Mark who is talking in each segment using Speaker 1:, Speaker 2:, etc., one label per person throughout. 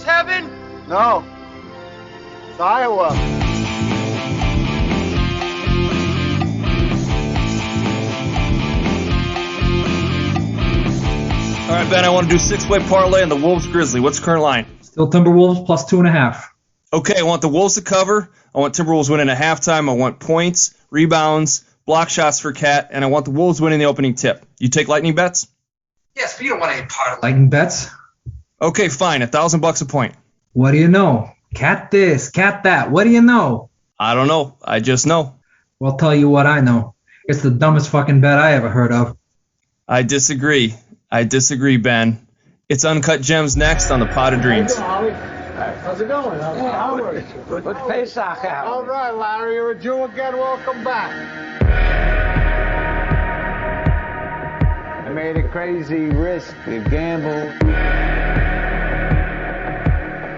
Speaker 1: this heaven?
Speaker 2: No. It's Iowa.
Speaker 3: All right, Ben, I want to do 6-way parlay on the Wolves Grizzly. What's the current line?
Speaker 4: Still Timberwolves plus 2.5.
Speaker 3: Okay, I want the Wolves to cover. I want Timberwolves winning at halftime. I want points, rebounds, block shots for Cat, and I want the Wolves winning the opening tip. You take lightning bets?
Speaker 4: Yes, but you don't want any part of lightning bets.
Speaker 3: Okay, fine. $1,000 a point.
Speaker 4: What do you know? Cat this, cat that. What do you know?
Speaker 3: I don't know. I just know.
Speaker 4: Well, I'll tell you what I know. It's the dumbest fucking bet I ever heard of.
Speaker 3: I disagree. Ben. It's Uncut Gems next on the Pot of Dreams.
Speaker 2: How's it going? Hey, Howard.
Speaker 5: What's Pesach out?
Speaker 2: All right, Larry. You're a Jew again. Welcome back.
Speaker 5: I made a crazy risk to gamble,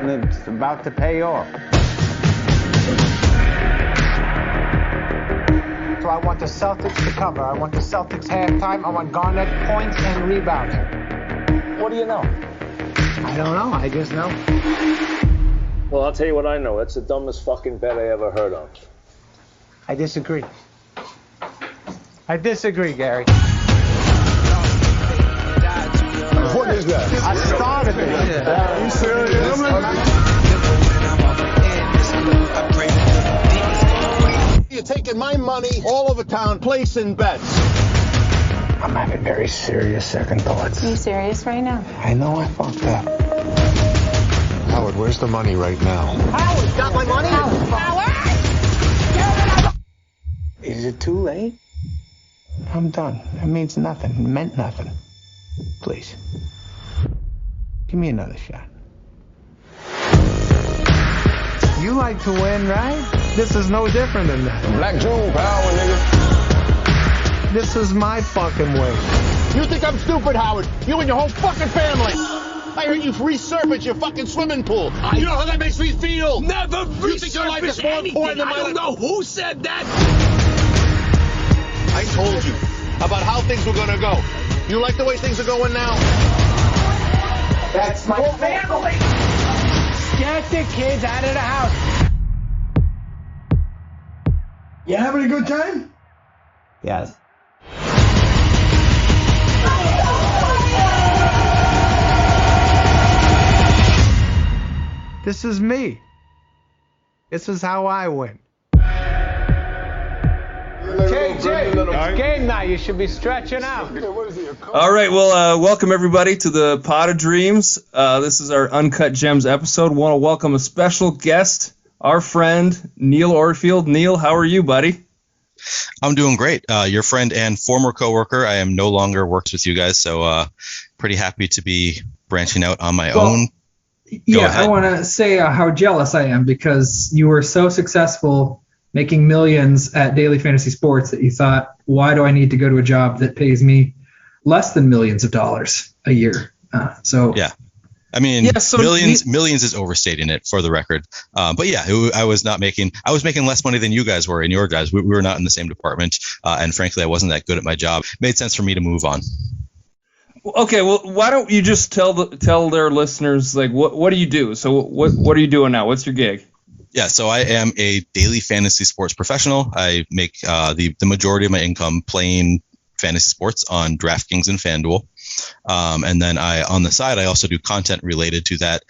Speaker 5: and it's about to pay off.
Speaker 2: So I want the Celtics to cover. I want the Celtics halftime. I want Garnett points and rebounds.
Speaker 5: What do you know?
Speaker 2: I don't know. I just know.
Speaker 6: Well, I'll tell you what I know. It's the dumbest fucking bet I ever heard of.
Speaker 2: I disagree. Gary.
Speaker 7: What is that?
Speaker 2: I started it.
Speaker 7: Are you serious? You're taking my money all over town, placing bets.
Speaker 5: I'm having very serious second thoughts.
Speaker 8: Are you serious right now?
Speaker 5: I know I fucked up.
Speaker 7: Howard, where's the money right now?
Speaker 2: Howard, got my money?
Speaker 8: Howard!
Speaker 5: Is it too late? I'm done. It means nothing. It meant nothing. Please. Give me another shot. You like to win, right? This is no different than that.
Speaker 7: Black June power, nigga.
Speaker 5: This is my fucking way.
Speaker 7: You think I'm stupid, Howard? You and your whole fucking family. I heard you resurface your fucking swimming pool. You know how that makes me feel?
Speaker 1: Never
Speaker 7: You think your life is more important than my life?
Speaker 1: I don't know who said that.
Speaker 7: I told you about how things were gonna go. You like the way things are going now?
Speaker 5: That's my family. Get the kids out of the house.
Speaker 2: You having a good time?
Speaker 5: Yes. This is me. This is how I win. KJ, it's game night. You should be stretching out.
Speaker 3: All right, well, welcome everybody to the Pot of Dreams. This is our Uncut Gems episode. Want to welcome a special guest, our friend Neil Orfield. Neil, how are you, buddy?
Speaker 9: I'm doing great. Your friend and former coworker. I am no longer works with you guys, so pretty happy to be branching out on my own.
Speaker 4: Yeah, I want to say how jealous I am because you were so successful making millions at Daily Fantasy Sports that you thought, why do I need to go to a job that pays me less than millions of dollars a year?
Speaker 9: Yeah. I mean, millions is overstating it for the record. But yeah, I was making less money than you guys were in your guys. We were not in the same department. And frankly, I wasn't that good at my job. It made sense for me to move on.
Speaker 3: Okay, well, why don't you just tell their listeners, like, what do you do? So what are you doing now? What's your gig?
Speaker 9: Yeah, so I am a daily fantasy sports professional. I make the majority of my income playing fantasy sports on DraftKings and FanDuel. And then on the side, I also do content related to that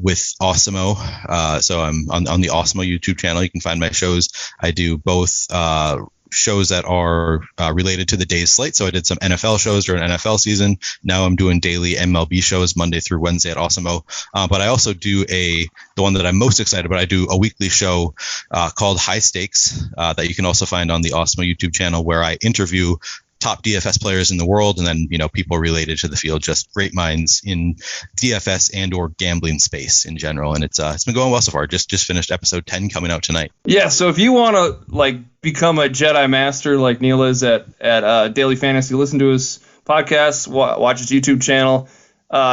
Speaker 9: with Awesemo. So I'm on the Awesemo YouTube channel. You can find my shows. I do both shows that are related to the day's slate. So I did some NFL shows during NFL season. Now I'm doing daily MLB shows Monday through Wednesday at Awesemo. But I also do the one that I'm most excited about. I do a weekly show called High Stakes that you can also find on the Awesemo YouTube channel, where I interview top DFS players in the world, and then people related to the field, just great minds in DFS and or gambling space in general. And it's been going well so far. Just finished episode 10 coming out tonight.
Speaker 3: Yeah, so if you want to become a Jedi Master like Neil is at Daily Fantasy, listen to his podcast, watch his YouTube channel.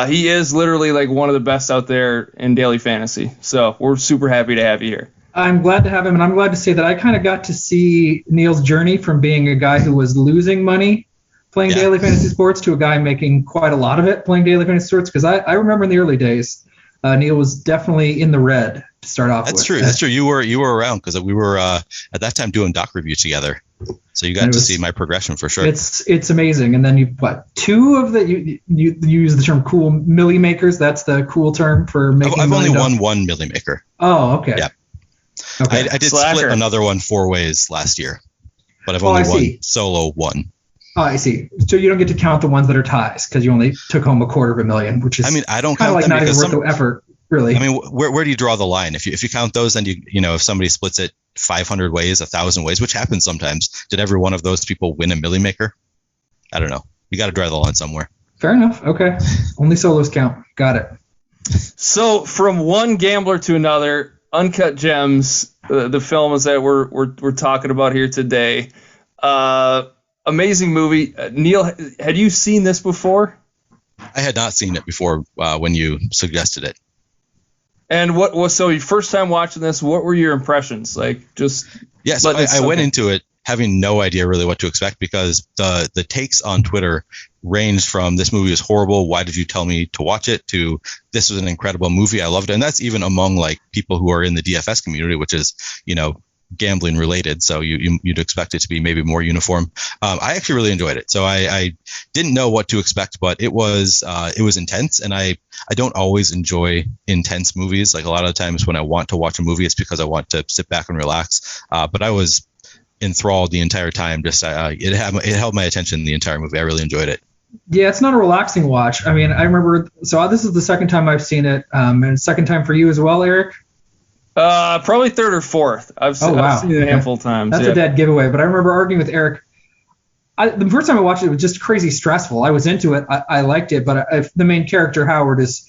Speaker 3: He is literally one of the best out there in Daily Fantasy. So we're super happy to have you here.
Speaker 4: I'm glad to have him, and I'm glad to say that I kind of got to see Neil's journey from being a guy who was losing money playing Daily Fantasy Sports to a guy making quite a lot of it playing Daily Fantasy Sports, because I remember in the early days, Neil was definitely in the red to start off with.
Speaker 9: That's true. That's true. You were around because we were at that time doing doc review together, so you got to see my progression for sure.
Speaker 4: It's amazing. And then you two of the you use the term cool milli makers. That's the cool term for making.
Speaker 9: I've only won one milli maker.
Speaker 4: Oh, okay.
Speaker 9: Yeah.
Speaker 4: Okay.
Speaker 9: I did split another one 4 ways last year, but I've only won solo one.
Speaker 4: Oh, I see. So you don't get to count the ones that are ties because you only took home $250,000, which is
Speaker 9: I don't
Speaker 4: kind of
Speaker 9: count
Speaker 4: like
Speaker 9: them
Speaker 4: not even worth
Speaker 9: some,
Speaker 4: the effort, really.
Speaker 9: I mean, where do you draw the line? If you count those, then if somebody splits it 500 ways, 1,000 ways, which happens sometimes, did every one of those people win a milli maker? I don't know. You got to draw the line somewhere.
Speaker 4: Fair enough. Okay. Only solos count. Got it.
Speaker 3: So from one gambler to another, Uncut Gems, the film is that we're talking about here today. Amazing movie. Neil, had you seen this before?
Speaker 9: I had not seen it before when you suggested it.
Speaker 3: And what was so your first time watching this? What were your impressions? Like, just
Speaker 9: so I went into it having no idea really what to expect because the takes on Twitter ranged from this movie is horrible, why did you tell me to watch it, to this was an incredible movie, I loved it. And that's even among like people who are in the DFS community, which is gambling related, so you'd expect it to be maybe more uniform. I actually really enjoyed it, so I didn't know what to expect, but it was intense, and I don't always enjoy intense movies. Like a lot of times when I want to watch a movie, it's because I want to sit back and relax. But I was enthralled the entire time. Just it held my attention the entire movie. I really enjoyed it.
Speaker 4: Yeah, it's not a relaxing watch. I mean, I remember. So this is the second time I've seen it, and second time for you as well, Eric.
Speaker 3: Probably third or fourth. I've seen it a handful of times.
Speaker 4: That's a dead giveaway. But I remember arguing with Eric. The first time I watched it was just crazy stressful. I was into it. I liked it. But the main character, Howard, is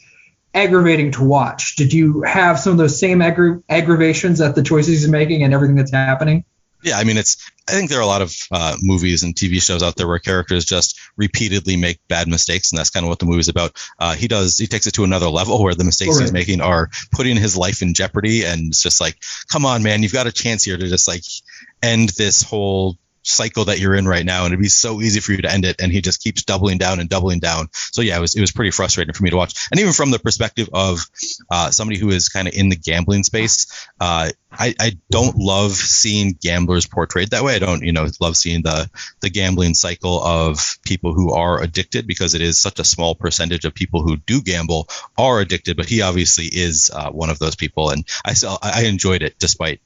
Speaker 4: aggravating to watch. Did you have some of those same aggravations at the choices he's making and everything that's happening?
Speaker 9: Yeah, I mean, I think there are a lot of movies and TV shows out there where characters just repeatedly make bad mistakes, and that's kind of what the movie's about. He takes it to another level where the mistakes he's making are putting his life in jeopardy, and it's just like, come on, man, you've got a chance here to just like end this whole cycle that you're in right now, and it'd be so easy for you to end it, and he just keeps doubling down and doubling down. So yeah, it was pretty frustrating for me to watch. And even from the perspective of somebody who is kind of in the gambling space, I don't love seeing gamblers portrayed that way. I don't love seeing the gambling cycle of people who are addicted, because it is such a small percentage of people who do gamble are addicted, but he obviously is one of those people, and I enjoyed it despite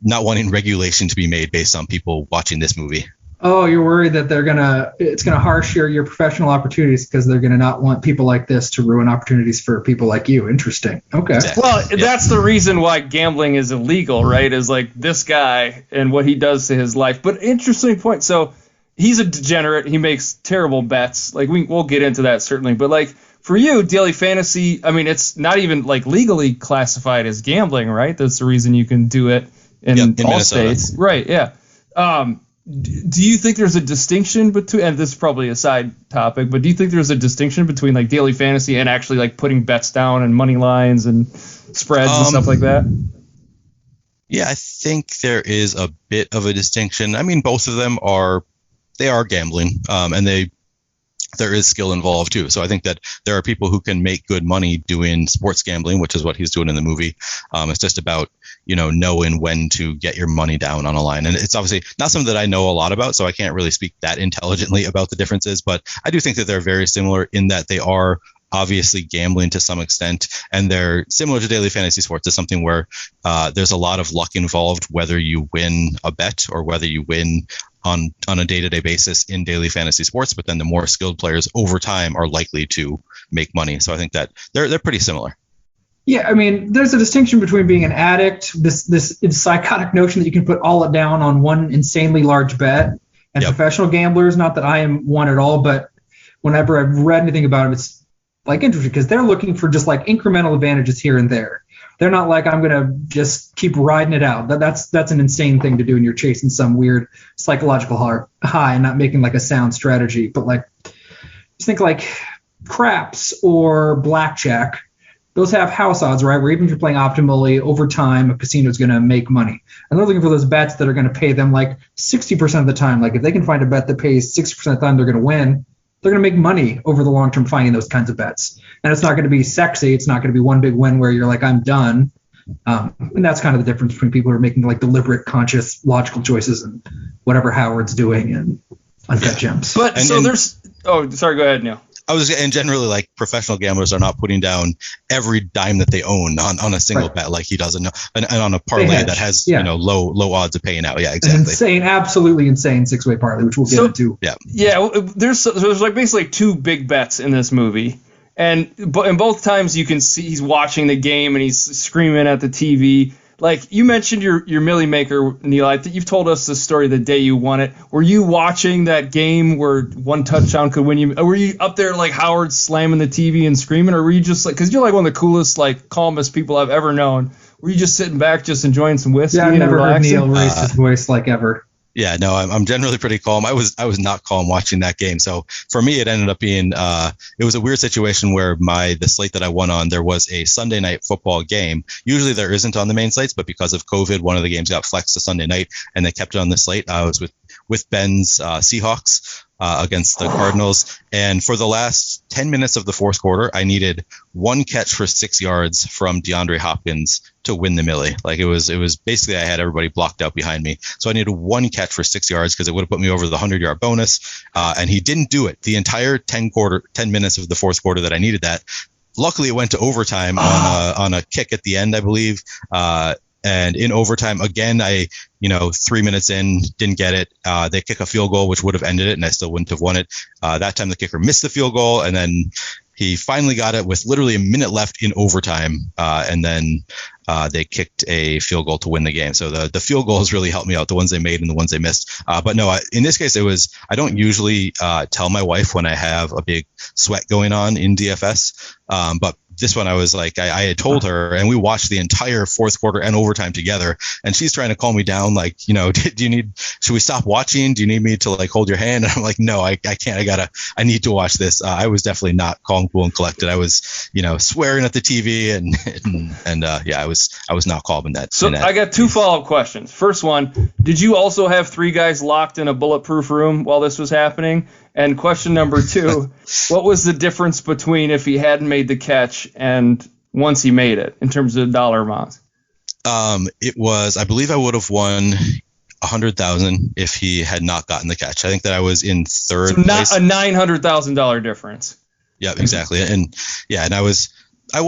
Speaker 9: not wanting regulation to be made based on people watching this movie.
Speaker 4: Oh, you're worried that it's gonna harsh your professional opportunities because they're gonna not want people like this to ruin opportunities for people like you. Interesting. Okay.
Speaker 9: Exactly.
Speaker 3: Well, that's the reason why gambling is illegal, right? Is like this guy and what he does to his life. But interesting point. So he's a degenerate. He makes terrible bets. Like we'll get into that certainly. But like for you, daily fantasy, I mean, it's not even like legally classified as gambling, right? That's the reason you can do it in all
Speaker 9: Minnesota.
Speaker 3: states. Right. Yeah. Do you think there's a distinction between, and this is probably a side topic, but do you think there's a distinction between like daily fantasy and actually like putting bets down and money lines and spreads and stuff like that?
Speaker 9: Yeah, I think there is a bit of a distinction. I mean, both of them are gambling, and there is skill involved too. So I think that there are people who can make good money doing sports gambling, which is what he's doing in the movie. It's just about, knowing when to get your money down on a line. And it's obviously not something that I know a lot about, so I can't really speak that intelligently about the differences, but I do think that they're very similar in that they are obviously gambling to some extent, and they're similar to daily fantasy sports. It's something where there's a lot of luck involved, whether you win a bet or whether you win on a day-to-day basis in daily fantasy sports, but then the more skilled players over time are likely to make money. So I think that they're pretty similar.
Speaker 4: Yeah, I mean, there's a distinction between being an addict, this psychotic notion that you can put all it down on one insanely large bet, and professional gamblers. Not that I am one at all, but whenever I've read anything about them, it's like interesting because they're looking for just like incremental advantages here and there. They're not like, I'm gonna just keep riding it out. That's an insane thing to do, and you're chasing some weird psychological high and not making like a sound strategy. But like, just think like craps or blackjack. Those have house odds, right? Where even if you're playing optimally over time, a casino is going to make money. And they're looking for those bets that are going to pay them like 60% of the time. Like if they can find a bet that pays 60% of the time, they're going to win. they're going to make money over the long term finding those kinds of bets. And it's not going to be sexy. It's not going to be one big win where you're like, I'm done. And that's kind of the difference between people who are making like deliberate, conscious, logical choices and whatever Howard's doing and Uncut Gems.
Speaker 3: But sorry, go ahead, Neil.
Speaker 9: And generally, like, professional gamblers are not putting down every dime that they own on a single bet like he does, and on a parlay that has low odds of paying out. Yeah, exactly.
Speaker 4: Absolutely insane 6-way parlay, which we'll get into.
Speaker 3: Yeah. There's like basically like 2 big bets in this movie, and both times you can see he's watching the game and he's screaming at the TV. Like, you mentioned your Millie Maker, Neil. I think you've told us the story the day you won it. Were you watching that game where one touchdown could win you? Or were you up there like Howard slamming the TV and screaming? Or were you just like, because you're like one of the coolest, like, calmest people I've ever known. Were you just sitting back, just enjoying some whiskey and relaxing?
Speaker 4: Yeah, I've never heard Neil raise his voice like ever.
Speaker 9: Yeah, no, I'm generally pretty calm. I was not calm watching that game. So for me, it ended up being it was a weird situation where the slate that I won on, there was a Sunday night football game. Usually there isn't on the main slates, but because of COVID, one of the games got flexed to Sunday night, and they kept it on the slate. I was with Ben's Seahawks against the Cardinals, and for the last 10 minutes of the fourth quarter, I needed one catch for 6 yards from DeAndre Hopkins to win the Millie. Like, it was basically, I had everybody blocked out behind me, so I needed one catch for 6 yards because it would have put me over the 100-yard bonus, and he didn't do it the entire 10 minutes of the fourth quarter that I needed that. Luckily, it went to overtime on a kick at the end, I believe. And in overtime, again, 3 minutes in, didn't get it. They kick a field goal, which would have ended it, and I still wouldn't have won it. That time, the kicker missed the field goal, and then he finally got it with literally a minute left in overtime, and then they kicked a field goal to win the game. So the field goals really helped me out, the ones they made and the ones they missed. But no, in this case, I don't usually tell my wife when I have a big sweat going on in DFS, but this one I was like, I had told her, and we watched the entire fourth quarter and overtime together, and she's trying to calm me down, like, should we stop watching? Do you need me to, like, hold your hand? And I'm like, no, I can't. I need to watch this. I was definitely not calm, cool, and collected. I was, swearing at the TV, and I was not calm in that.
Speaker 3: So I got 2 follow-up questions. First one, did you also have 3 guys locked in a bulletproof room while this was happening? And question number 2, what was the difference between if he hadn't made the catch and once he made it in terms of dollar amounts?
Speaker 9: It was, I believe I would have won 100,000 if he had not gotten the catch. I think that I was in third place.
Speaker 3: Not a $900,000 difference.
Speaker 9: Yeah, exactly. And I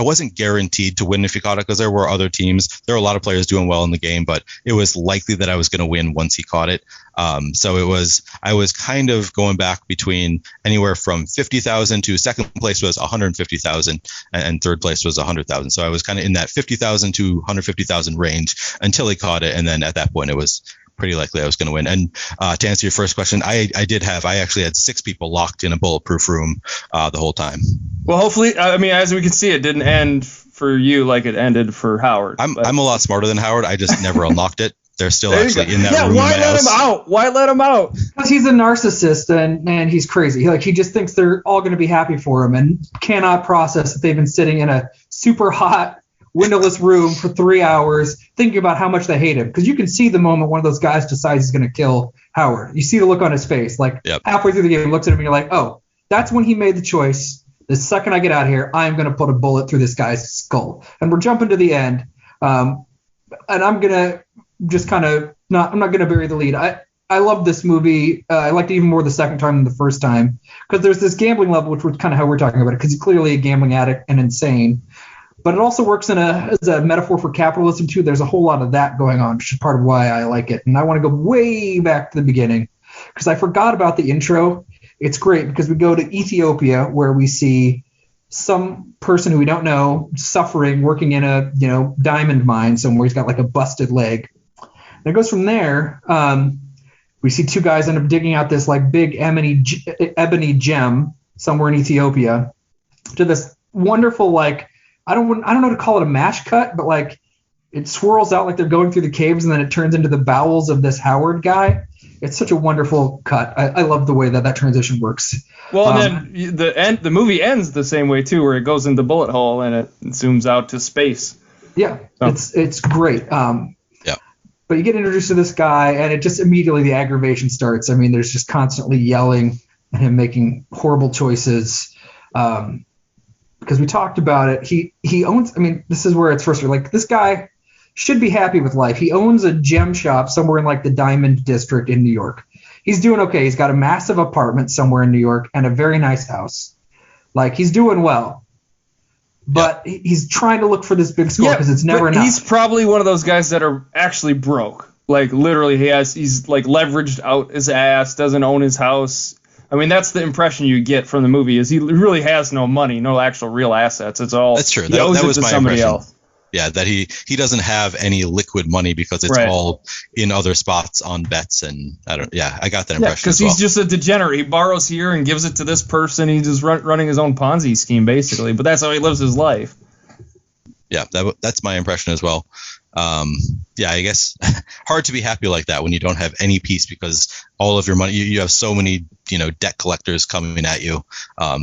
Speaker 9: wasn't guaranteed to win if he caught it because there were other teams. There were a lot of players doing well in the game, but it was likely that I was going to win once he caught it. So I was kind of going back between anywhere from 50,000 to second place was 150,000 and third place was 100,000. So I was kind of in that 50,000 to 150,000 range until he caught it. And then at that point it was pretty likely I was going to win. And to answer your first question, I actually had 6 people locked in a bulletproof room the whole time.
Speaker 3: Well, hopefully, as we can see, it didn't end for you like it ended for Howard.
Speaker 9: I'm a lot smarter than Howard. I just never unlocked it. They're still actually in that room.
Speaker 3: Yeah, why let him out? Why let him out?
Speaker 4: Because he's a narcissist and he's crazy. He just thinks they're all going to be happy for him and cannot process that they've been sitting in a super hot, windowless room for 3 hours thinking about how much they hate him. Because you can see the moment one of those guys decides he's going to kill Howard. You see the look on his face. Halfway through the game, he looks at him and you're like, oh, that's when he made the choice. The second I get out of here, I'm going to put a bullet through this guy's skull. And we're jumping to the end. And I'm going to just I'm not going to bury the lead. I love this movie. I liked it even more the second time than the first time because there's this gambling level, which was kind of how we're talking about it, because he's clearly a gambling addict and insane. But it also works as a metaphor for capitalism, too. There's a whole lot of that going on, which is part of why I like it. And I want to go way back to the beginning because I forgot about the intro. It's great because we go to Ethiopia where we see some person who we don't know suffering, working in a diamond mine somewhere. He's got like a busted leg. And it goes from there. We see 2 guys end up digging out this like big ebony gem somewhere in Ethiopia to this wonderful I don't know how to call it a mash cut, but it swirls out like they're going through the caves and then it turns into the bowels of this Howard guy. It's such a wonderful cut. I love the way that transition works.
Speaker 3: Well, and then the movie ends the same way too, where it goes into bullet hole and it zooms out to space.
Speaker 4: Yeah, so. It's great. But you get introduced to this guy, and it just immediately the aggravation starts. I mean, there's just constantly yelling and him making horrible choices. Because we talked about it. He owns, I mean, this is where it's first, like, this guy should be happy with life. He owns a gem shop somewhere in like the Diamond District in New York. He's doing okay. He's got a massive apartment somewhere in New York and a very nice house. Like, he's doing well. But he's trying to look for this big score because it's never enough.
Speaker 3: He's probably one of those guys that are actually broke. Like, literally, he's like leveraged out his ass, doesn't own his house. I mean, that's the impression you get from the movie, is he really has no money, no actual real assets. It's all,
Speaker 9: that's true.
Speaker 3: He owes
Speaker 9: that
Speaker 3: it
Speaker 9: was
Speaker 3: to
Speaker 9: my
Speaker 3: somebody
Speaker 9: impression.
Speaker 3: else.
Speaker 9: Yeah, that he doesn't have any liquid money because it's all in other spots on bets, and I got that impression. Yeah,
Speaker 3: because he's just a degenerate. He borrows here and gives it to this person. He's just running his own Ponzi scheme, basically. But that's how he lives his life.
Speaker 9: Yeah, that's my impression as well. I guess hard to be happy like that when you don't have any peace because all of your money, you have so many, debt collectors coming at you.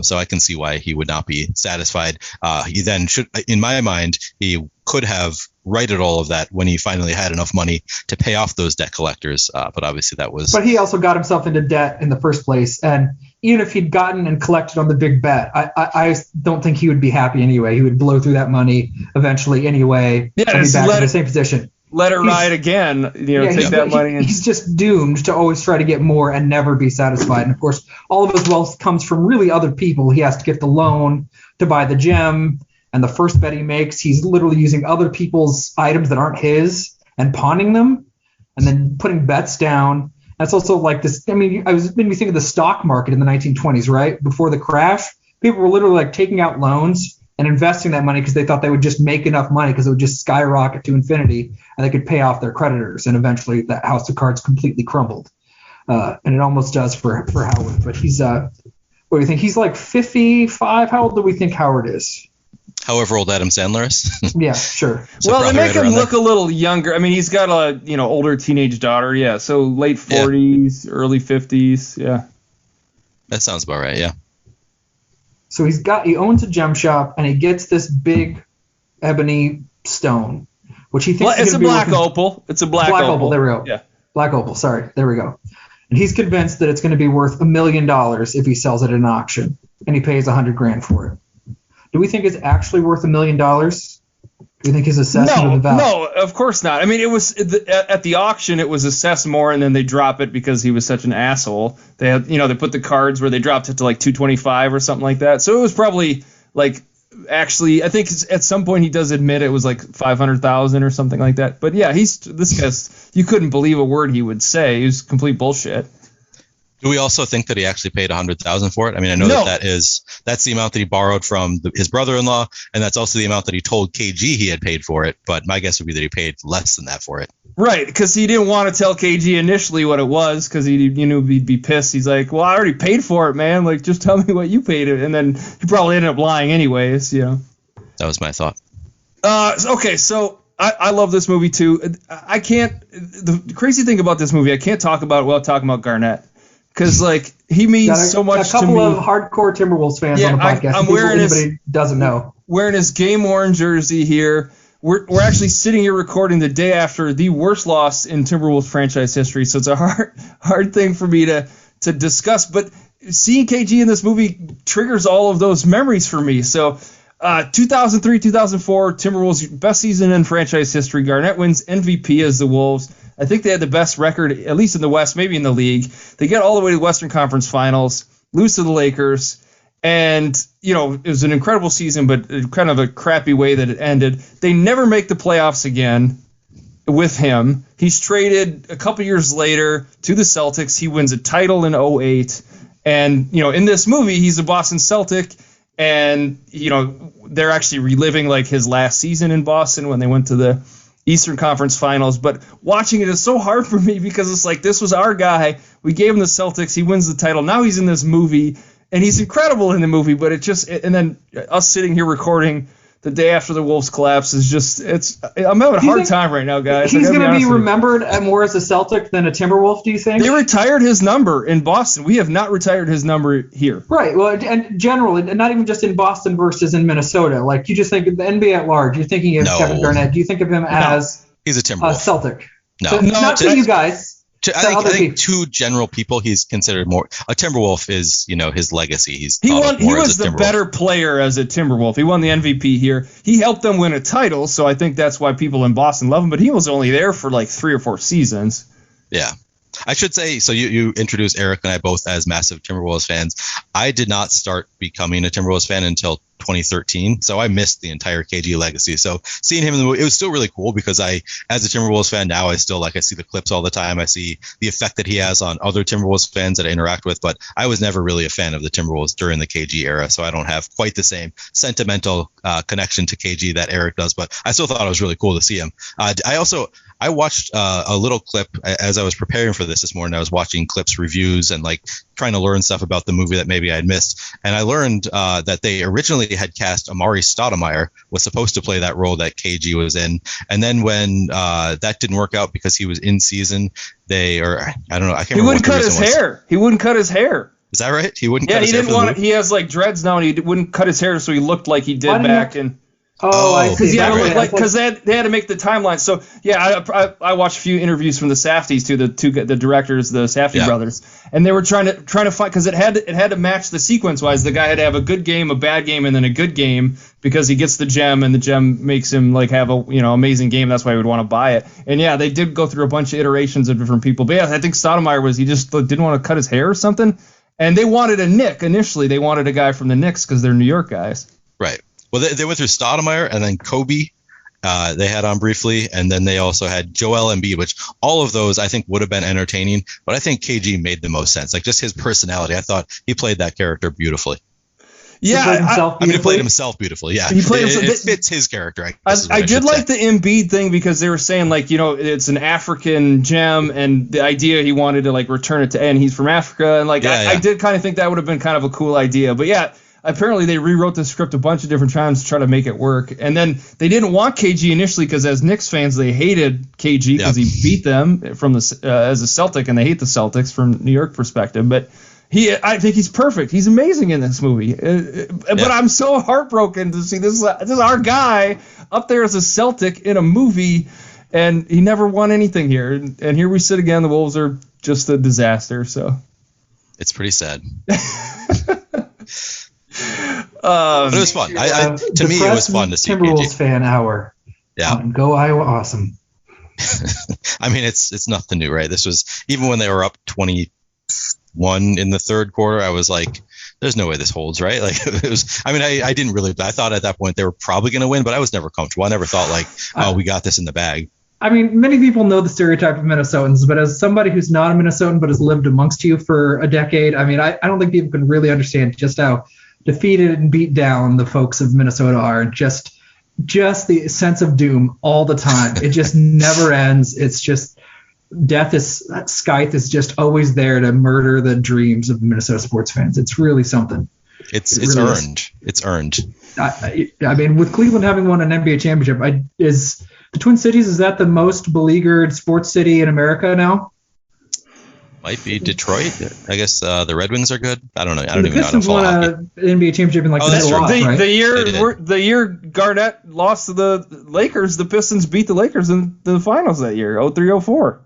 Speaker 9: So I can see why he would not be satisfied. He then should, in my mind, he could have righted all of that when he finally had enough money to pay off those debt collectors. But obviously that was.
Speaker 4: But he also got himself into debt in the first place. And even if he'd gotten and collected on the big bet, I don't think he would be happy anyway. He would blow through that money eventually anyway.
Speaker 3: Yeah,
Speaker 4: and be back in the same position.
Speaker 3: Let it ride again. Take that money.
Speaker 4: He's just doomed to always try to get more and never be satisfied. And of course, all of his wealth comes from really other people. He has to get the loan to buy the gem. And the first bet he makes, he's literally using other people's items that aren't his and pawning them and then putting bets down. That's also like this. I mean, made me think of the stock market in the 1920s, right? Before the crash, people were literally like taking out loans and investing that money because they thought they would just make enough money because it would just skyrocket to infinity and they could pay off their creditors. And eventually that house of cards completely crumbled. And it almost does for Howard. But he's, what do you think? He's like 55. How old do we think Howard is?
Speaker 9: However old Adam Sandler is.
Speaker 4: Yeah, sure.
Speaker 9: So
Speaker 3: well, they make
Speaker 9: right
Speaker 3: him look a little younger. I mean, he's got a older teenage daughter. Yeah, so late 40s, early 50s. Yeah,
Speaker 9: that sounds about right. Yeah.
Speaker 4: So he owns a gem shop and he gets this big ebony stone, which he thinks
Speaker 3: it's a black opal. It's a black opal.
Speaker 4: There we go.
Speaker 3: Yeah,
Speaker 4: black opal. Sorry, there we go. And he's convinced that it's going to be worth $1 million if he sells it at an auction, and he pays $100,000 for it. Do we think it's actually worth $1 million? Do you think his assessment of the value?
Speaker 3: No, of course not. I mean, it was at the auction. It was assessed more, and then they drop it because he was such an asshole. They had, they put the cards where they dropped it to like 225 or something like that. So it was probably like actually. I think at some point he does admit it was like 500,000 or something like that. But yeah, this guy's. You couldn't believe a word he would say. He was complete bullshit.
Speaker 9: Do we also think that he actually paid $100,000 for it? I mean, I know that's the amount that he borrowed from his brother-in-law, and that's also the amount that he told KG he had paid for it. But my guess would be that he paid less than that for it.
Speaker 3: Right, because he didn't want to tell KG initially what it was, because he knew he'd be pissed. He's like, "Well, I already paid for it, man. Like, just tell me what you paid it." And then he probably ended up lying anyways.
Speaker 9: That was my thought.
Speaker 3: Okay, so. I love this movie too. I can't. The crazy thing about this movie, I can't talk about it without talking about Garnett. Because, he means so much to me.
Speaker 4: A couple of hardcore Timberwolves fans on the podcast. I'm wearing anybody doesn't know.
Speaker 3: Wearing his game worn jersey here. We're actually sitting here recording the day after the worst loss in Timberwolves franchise history. So it's a hard thing for me to discuss. But seeing KG in this movie triggers all of those memories for me. So 2003, 2004, Timberwolves best season in franchise history. Garnett wins MVP as the Wolves. I think they had the best record, at least in the West, maybe in the league. They get all the way to the Western Conference Finals, lose to the Lakers, and, it was an incredible season, but kind of a crappy way that it ended. They never make the playoffs again with him. He's traded a couple years later to the Celtics. He wins a title in 2008. And, in this movie, he's a Boston Celtic, and, they're actually reliving, his last season in Boston when they went to the Eastern Conference Finals. But watching it is so hard for me because it's like, this was our guy. We gave him the Celtics. He wins the title. Now he's in this movie, and he's incredible in the movie. But and then us sitting here recording the day after the Wolves collapse is just, I'm having a hard time right now, guys.
Speaker 4: He's going to be remembered more as a Celtic than a Timberwolf, do you think?
Speaker 3: They retired his number in Boston. We have not retired his number here.
Speaker 4: Right. Well, and generally, not even just in Boston versus in Minnesota. You just think of the NBA at large. You're thinking of Kevin Garnett. Do you think of him as
Speaker 9: he's a Timberwolf.
Speaker 4: Celtic?
Speaker 9: No,
Speaker 4: not to you guys.
Speaker 9: I think to general people, he's considered more a Timberwolf is, his legacy. He
Speaker 3: was the better player as a Timberwolf. He won the MVP here. He helped them win a title, so I think that's why people in Boston love him. But he was only there for like 3 or 4 seasons.
Speaker 9: Yeah. I should say, so you introduced Eric and I both as massive Timberwolves fans. I did not start becoming a Timberwolves fan until 2013, so I missed the entire KG legacy. So seeing him in the movie, it was still really cool because as a Timberwolves fan now, I see the clips all the time. I see the effect that he has on other Timberwolves fans that I interact with, but I was never really a fan of the Timberwolves during the KG era, so I don't have quite the same sentimental connection to KG that Eric does, but I still thought it was really cool to see him. I watched a little clip as I was preparing for this morning. I was watching clips, reviews, and like trying to learn stuff about the movie that maybe I'd missed. And I learned that they originally had cast Amari Stoudemire was supposed to play that role that KG was in. And then when that didn't work out because he was in season, I don't know. I can't remember.
Speaker 3: He wouldn't cut his hair. He wouldn't cut his hair.
Speaker 9: Is that right? He wouldn't cut his hair. Yeah, he didn't want it.
Speaker 3: He has like dreads now, and he wouldn't cut his hair so he looked like he did back in.
Speaker 4: I see.
Speaker 3: Because they had to make the timeline. So yeah, I watched a few interviews from the Safdies too, the directors, the Safdie brothers, and they were trying to find, because it had to match the sequence wise. The guy had to have a good game, a bad game, and then a good game, because he gets the gem, and the gem makes him like have a amazing game. That's why he would want to buy it. And yeah, they did go through a bunch of iterations of different people. But yeah, I think Stoudemire he just didn't want to cut his hair or something. And they wanted a Knick initially. They wanted a guy from the Knicks because they're New York guys.
Speaker 9: Right. Well, they went through Stoudemire and then Kobe. They had on briefly, and then they also had Joel Embiid, which all of those I think would have been entertaining. But I think KG made the most sense. Like just his personality, I thought he played that character beautifully.
Speaker 3: Yeah,
Speaker 9: he played himself beautifully. Yeah,
Speaker 3: he played himself.
Speaker 9: It fits his character.
Speaker 3: I did like the Embiid thing because they were saying like it's an African gem, and the idea he wanted to like return it to, and he's from Africa, and like I did kind of think that would have been kind of a cool idea. But yeah. Apparently they rewrote the script a bunch of different times to try to make it work. And then they didn't want KG initially because as Knicks fans, they hated KG because he beat them from as a Celtic, and they hate the Celtics from New York perspective. But I think he's perfect. He's amazing in this movie. But I'm so heartbroken to see this is our guy up there as a Celtic in a movie, and he never won anything here. And here we sit again. The Wolves are just a disaster. So
Speaker 9: it's pretty sad. But it was fun. To me, it was fun to see
Speaker 4: Timberwolves fan hour.
Speaker 9: Yeah,
Speaker 4: go Iowa, awesome.
Speaker 9: I mean, it's nothing new, right? This was even when they were up 21 in the third quarter. I was like, "There's no way this holds, right?" Like it was. I mean, I didn't really. I thought at that point they were probably going to win, but I was never comfortable. I never thought like, "Oh, we got this in the bag."
Speaker 4: I mean, many people know the stereotype of Minnesotans, but as somebody who's not a Minnesotan but has lived amongst you for a decade, I mean, I don't think people can really understand just how defeated and beat down the folks of Minnesota are. Just the sense of doom all the time. It just never ends. It's just Scythe is just always there to murder the dreams of Minnesota sports fans. It's really something.
Speaker 9: It's really earned. It's earned.
Speaker 4: I mean, with Cleveland having won an NBA championship, is the Twin Cities, is that the most beleaguered sports city in America now?
Speaker 9: Might be Detroit. I guess the Red Wings are good. I don't know. I don't even know how to
Speaker 4: follow
Speaker 9: won
Speaker 4: an NBA championship in
Speaker 3: the year Garnett lost to the Lakers, the Pistons beat the Lakers in the finals that year, 03-04.
Speaker 9: All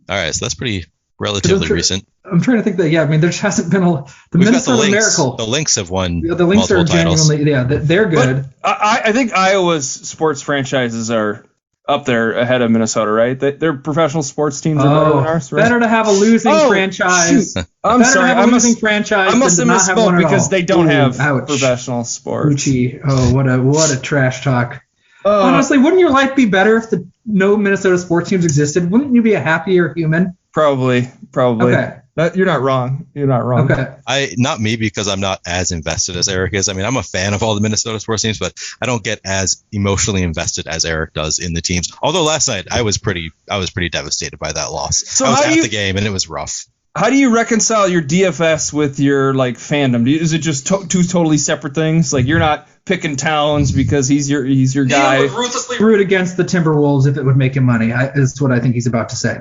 Speaker 9: right, so that's pretty relatively recent.
Speaker 4: I'm trying to think that. Yeah, I mean, there hasn't been the Minnesota Miracle.
Speaker 9: The Lynx have won.
Speaker 4: The Lynx are genuinely, they're good.
Speaker 3: But I think Iowa's sports franchises are up there ahead of Minnesota, right? Their professional sports teams are better than ours, right?
Speaker 4: Better to have a losing franchise.
Speaker 3: I'm sorry. I must have misspoke because they don't have professional sports.
Speaker 4: Oh, what a trash talk. Honestly, wouldn't your life be better if no Minnesota sports teams existed? Wouldn't you be a happier human?
Speaker 3: Probably.
Speaker 4: Okay.
Speaker 3: You're not wrong.
Speaker 4: Okay.
Speaker 9: Not me, because I'm not as invested as Eric is. I mean, I'm a fan of all the Minnesota sports teams, but I don't get as emotionally invested as Eric does in the teams. Although last night I was pretty devastated by that loss. So I was at the game and it was rough.
Speaker 3: How do you reconcile your DFS with your fandom? Is it just two totally separate things? Like you're not picking Towns because he's your guy.
Speaker 4: Neil would ruthlessly root against the Timberwolves if it would make him money. Is what I think he's about to say.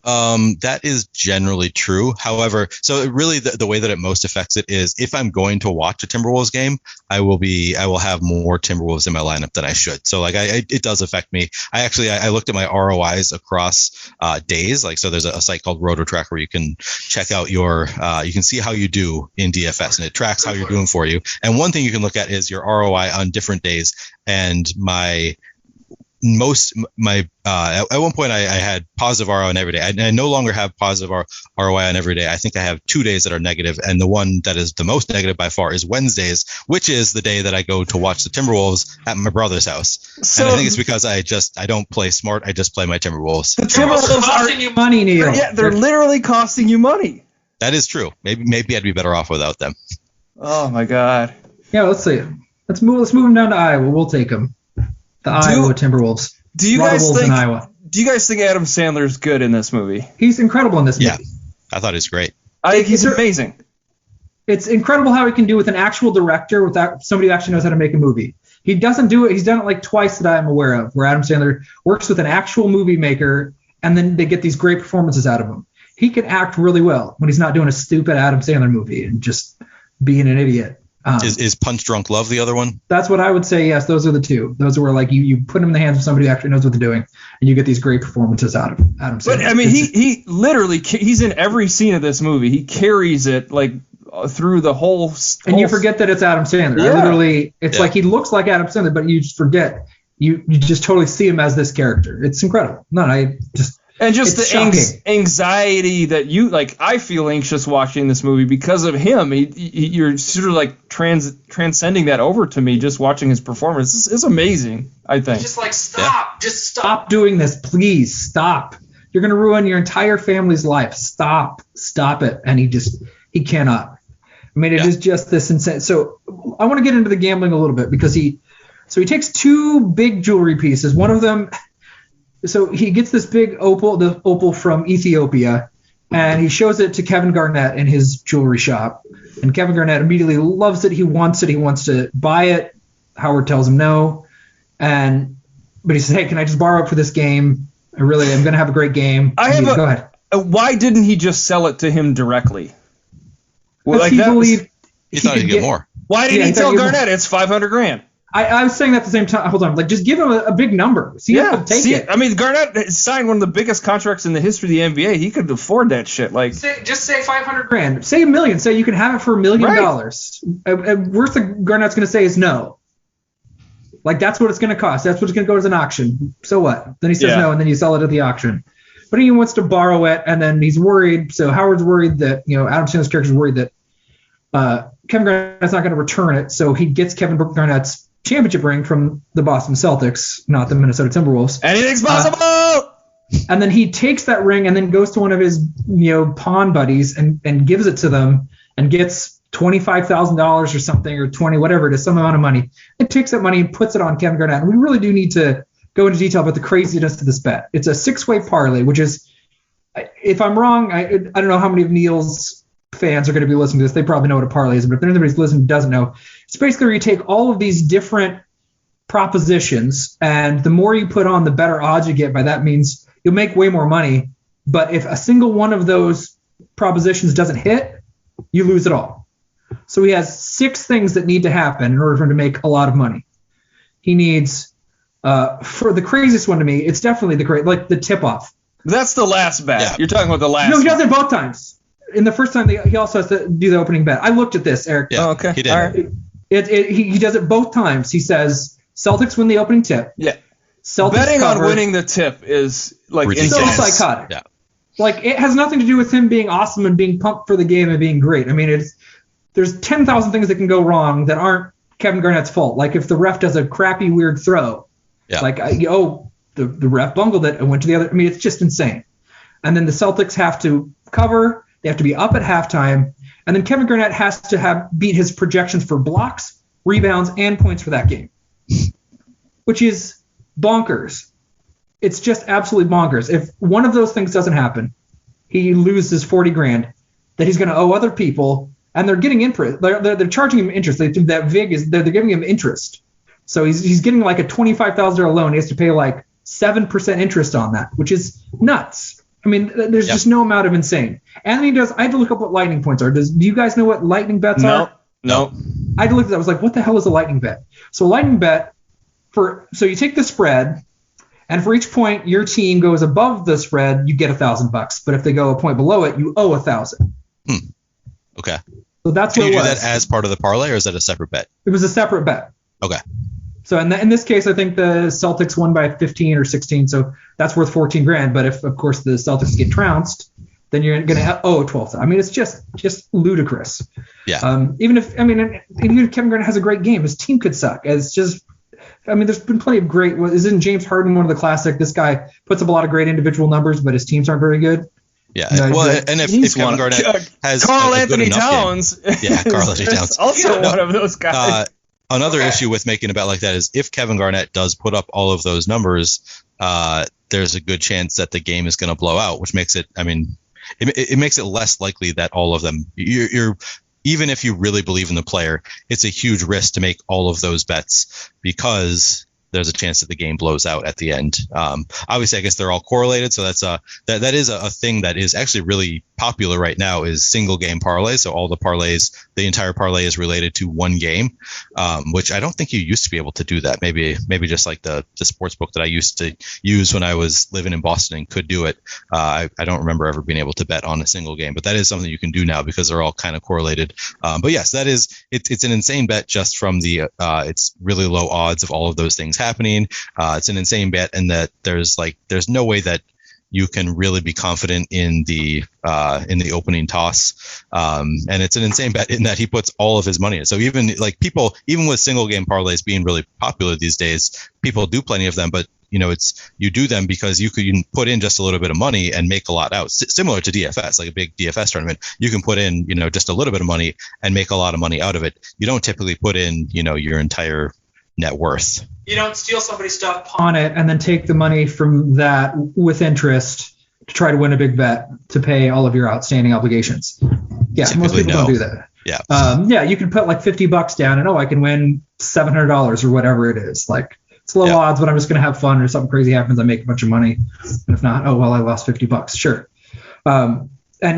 Speaker 9: That is generally true. However, so it really the way that it most affects it is if I'm going to watch a Timberwolves game, I will have more Timberwolves in my lineup than I should. So like it does affect me. I looked at my ROIs across days. Like, so there's a site called RotoTrack where you can check out you can see how you do in DFS, and it tracks how you're doing for you. And one thing you can look at is your ROI on different days. And at one point I had positive ROI on every day. I no longer have positive ROI on every day. I think I have 2 days that are negative, and the one that is the most negative by far is Wednesdays, which is the day that I go to watch the Timberwolves at my brother's house. So, and I think it's because I don't play smart. I just play my Timberwolves.
Speaker 3: The Timberwolves are costing you money, Neil. Yeah, they're literally costing you money.
Speaker 9: That is true. Maybe I'd be better off without them.
Speaker 3: Oh my God.
Speaker 4: Yeah, let's see. Let's move them down to Iowa. We'll take them. The Iowa Timberwolves.
Speaker 3: Do you guys think Adam Sandler's good in this movie?
Speaker 4: He's incredible in this movie.
Speaker 9: Yeah, I thought he was great.
Speaker 3: I think he's amazing.
Speaker 4: It's incredible how he can do with an actual director without somebody who actually knows how to make a movie. He doesn't do it. He's done it like twice that I'm aware of, where Adam Sandler works with an actual movie maker, and then they get these great performances out of him. He can act really well when he's not doing a stupid Adam Sandler movie and just being an idiot.
Speaker 9: Is Punch Drunk Love the other one?
Speaker 4: That's what I would say. Yes, those are the two. Those are where like you put them in the hands of somebody who actually knows what they're doing, and you get these great performances out of Adam Sandler.
Speaker 3: But I mean, he literally he's in every scene of this movie. He carries it like through the whole.
Speaker 4: And you forget that it's Adam Sandler. Yeah. It's like he looks like Adam Sandler, but you just forget. You just totally see him as this character. It's incredible.
Speaker 3: And just the anxiety that I feel anxious watching this movie because of him. You're sort of like transcending that over to me just watching his performance. It's amazing, I think.
Speaker 4: Just like, stop. Yeah. Just stop doing this. Please stop. You're going to ruin your entire family's life. Stop it. And he cannot. I mean, it is just this insane. So I want to get into the gambling a little bit because he takes 2 big jewelry pieces. One of them... So he gets this big the opal from Ethiopia, and he shows it to Kevin Garnett in his jewelry shop. And Kevin Garnett immediately loves it. He wants it. He wants to buy it. Howard tells him no. But he says, hey, can I just borrow it for this game? I'm going to have a great game. Go ahead.
Speaker 3: Why didn't he just sell it to him directly?
Speaker 4: Well,
Speaker 9: he thought he'd get more.
Speaker 3: Why didn't he tell Garnett it's $500,000?
Speaker 4: I was saying that at the same time. Hold on. Like, just give him a big number. Take it.
Speaker 3: I mean, Garnett signed one of the biggest contracts in the history of the NBA. He could afford that shit. Like,
Speaker 4: just say $500,000. Say $1 million. Say you can have it for $1 million. Right. Worst that Garnett's going to say is no. Like, that's what it's going to cost. That's what it's going to go as an auction. So what? Then he says no, and then you sell it at the auction. But he wants to borrow it, and then he's worried. So Howard's worried that, Adam Sandler's character's worried that Kevin Garnett's not going to return it. So he gets Kevin Garnett's championship ring from the Boston Celtics, not the Minnesota Timberwolves.
Speaker 3: Anything's possible!
Speaker 4: And then he takes that ring and then goes to one of his pawn buddies and gives it to them and gets $25,000 or something, or 20, whatever it is, some amount of money. And takes that money and puts it on Kevin Garnett. And we really do need to go into detail about the craziness of this bet. It's a 6-way parlay, which is, if I'm wrong, I don't know how many of Neil's fans are going to be listening to this. They probably know what a parlay is, but if anybody's listening who doesn't know, it's basically where you take all of these different propositions, and the more you put on, the better odds you get. By that means you'll make way more money, but if a single one of those propositions doesn't hit, you lose it all. So he has 6 things that need to happen in order for him to make a lot of money. He needs, for the craziest one to me, it's definitely the tip-off.
Speaker 3: That's the last bet. Yeah. You're talking about the last.
Speaker 4: No, he does it both times. In the first time, he also has to do the opening bet. I looked at this, Eric.
Speaker 9: Yeah,
Speaker 3: okay.
Speaker 9: He did.
Speaker 3: All right.
Speaker 4: He does it both times. He says Celtics win the opening tip.
Speaker 3: Yeah.
Speaker 4: Celtics
Speaker 3: betting
Speaker 4: cover.
Speaker 3: on winning the tip is like
Speaker 4: so psychotic.
Speaker 9: Yeah.
Speaker 4: Like, it has nothing to do with him being awesome and being pumped for the game and being great. I mean, there's 10,000 things that can go wrong that aren't Kevin Garnett's fault. Like if the ref does a crappy weird throw. Yeah. Like the ref bungled it and went to the other. I mean, it's just insane. And then the Celtics have to cover. They have to be up at halftime, and then Kevin Garnett has to beat his projections for blocks, rebounds, and points for that game, which is bonkers. It's just absolutely bonkers. If one of those things doesn't happen, he loses $40,000 that he's going to owe other people, and they're getting interest. They're charging him interest. They're giving him interest. So he's getting like a $25,000 loan. He has to pay like 7% interest on that, which is nuts. I mean, there's just no amount of insane. Anthony does. I had to look up what lightning points are. Do you guys know what lightning bets are?
Speaker 3: No.
Speaker 4: I had to look at that. I was like, what the hell is a lightning bet? So a lightning bet so you take the spread, and for each point your team goes above the spread, you get $1,000. But if they go a point below it, you owe $1,000.
Speaker 9: Okay.
Speaker 4: So that's
Speaker 9: Can
Speaker 4: what
Speaker 9: you
Speaker 4: it
Speaker 9: do
Speaker 4: was.
Speaker 9: that as part of the parlay, or is that a separate bet?
Speaker 4: It was a separate bet.
Speaker 9: Okay.
Speaker 4: So in this case, I think the Celtics won by 15 or 16, so that's worth $14,000. But if, of course, the Celtics get trounced, then you're going to owe $12,000. I mean, it's just ludicrous.
Speaker 9: Yeah.
Speaker 4: Even if Kevin Garnett has a great game, his team could suck. It's just, I mean, there's been plenty of great. Isn't James Harden one of the classic? This guy puts up a lot of great individual numbers, but his teams aren't very good.
Speaker 9: Yeah. And if Kevin Garnett has
Speaker 3: Carl
Speaker 9: a
Speaker 3: Anthony
Speaker 9: good enough
Speaker 3: Towns.
Speaker 9: Game, yeah, Carl Anthony Towns.
Speaker 3: Also one of those guys.
Speaker 9: Another issue with making a bet like that is if Kevin Garnett does put up all of those numbers, there's a good chance that the game is going to blow out, which makes it, I mean, it makes it less likely that all of them, you're even if you really believe in the player, it's a huge risk to make all of those bets because there's a chance that the game blows out at the end. Obviously, I guess they're all correlated, so that is a thing that is actually really popular right now is single game parlays. So all the parlays, the entire parlay is related to one game, which I don't think you used to be able to do that. Maybe just like the sports book that I used to use when I was living in Boston and could do it. I don't remember ever being able to bet on a single game, but that is something you can do now because they're all kind of correlated. But yes, it's an insane bet just from the it's really low odds of all of those things happening. It's an insane bet, and that there's no way that you can really be confident in the opening toss, and it's an insane bet in that he puts all of his money in. So even with single game parlays being really popular these days, people do plenty of them, but you do them because you can put in just a little bit of money and make a lot out. Similar to DFS, like a big DFS tournament, you can put in just a little bit of money and make a lot of money out of it. You don't typically put in your entire net worth.
Speaker 4: You don't steal somebody's stuff, pawn it, and then take the money from that with interest to try to win a big bet to pay all of your outstanding obligations. Yeah, typically, most people don't do that.
Speaker 9: Yeah.
Speaker 4: You can put like $50 down and I can win $700 or whatever it is. Like it's low odds, but I'm just gonna have fun or something crazy happens, I make a bunch of money. And if not, I lost $50. Sure. And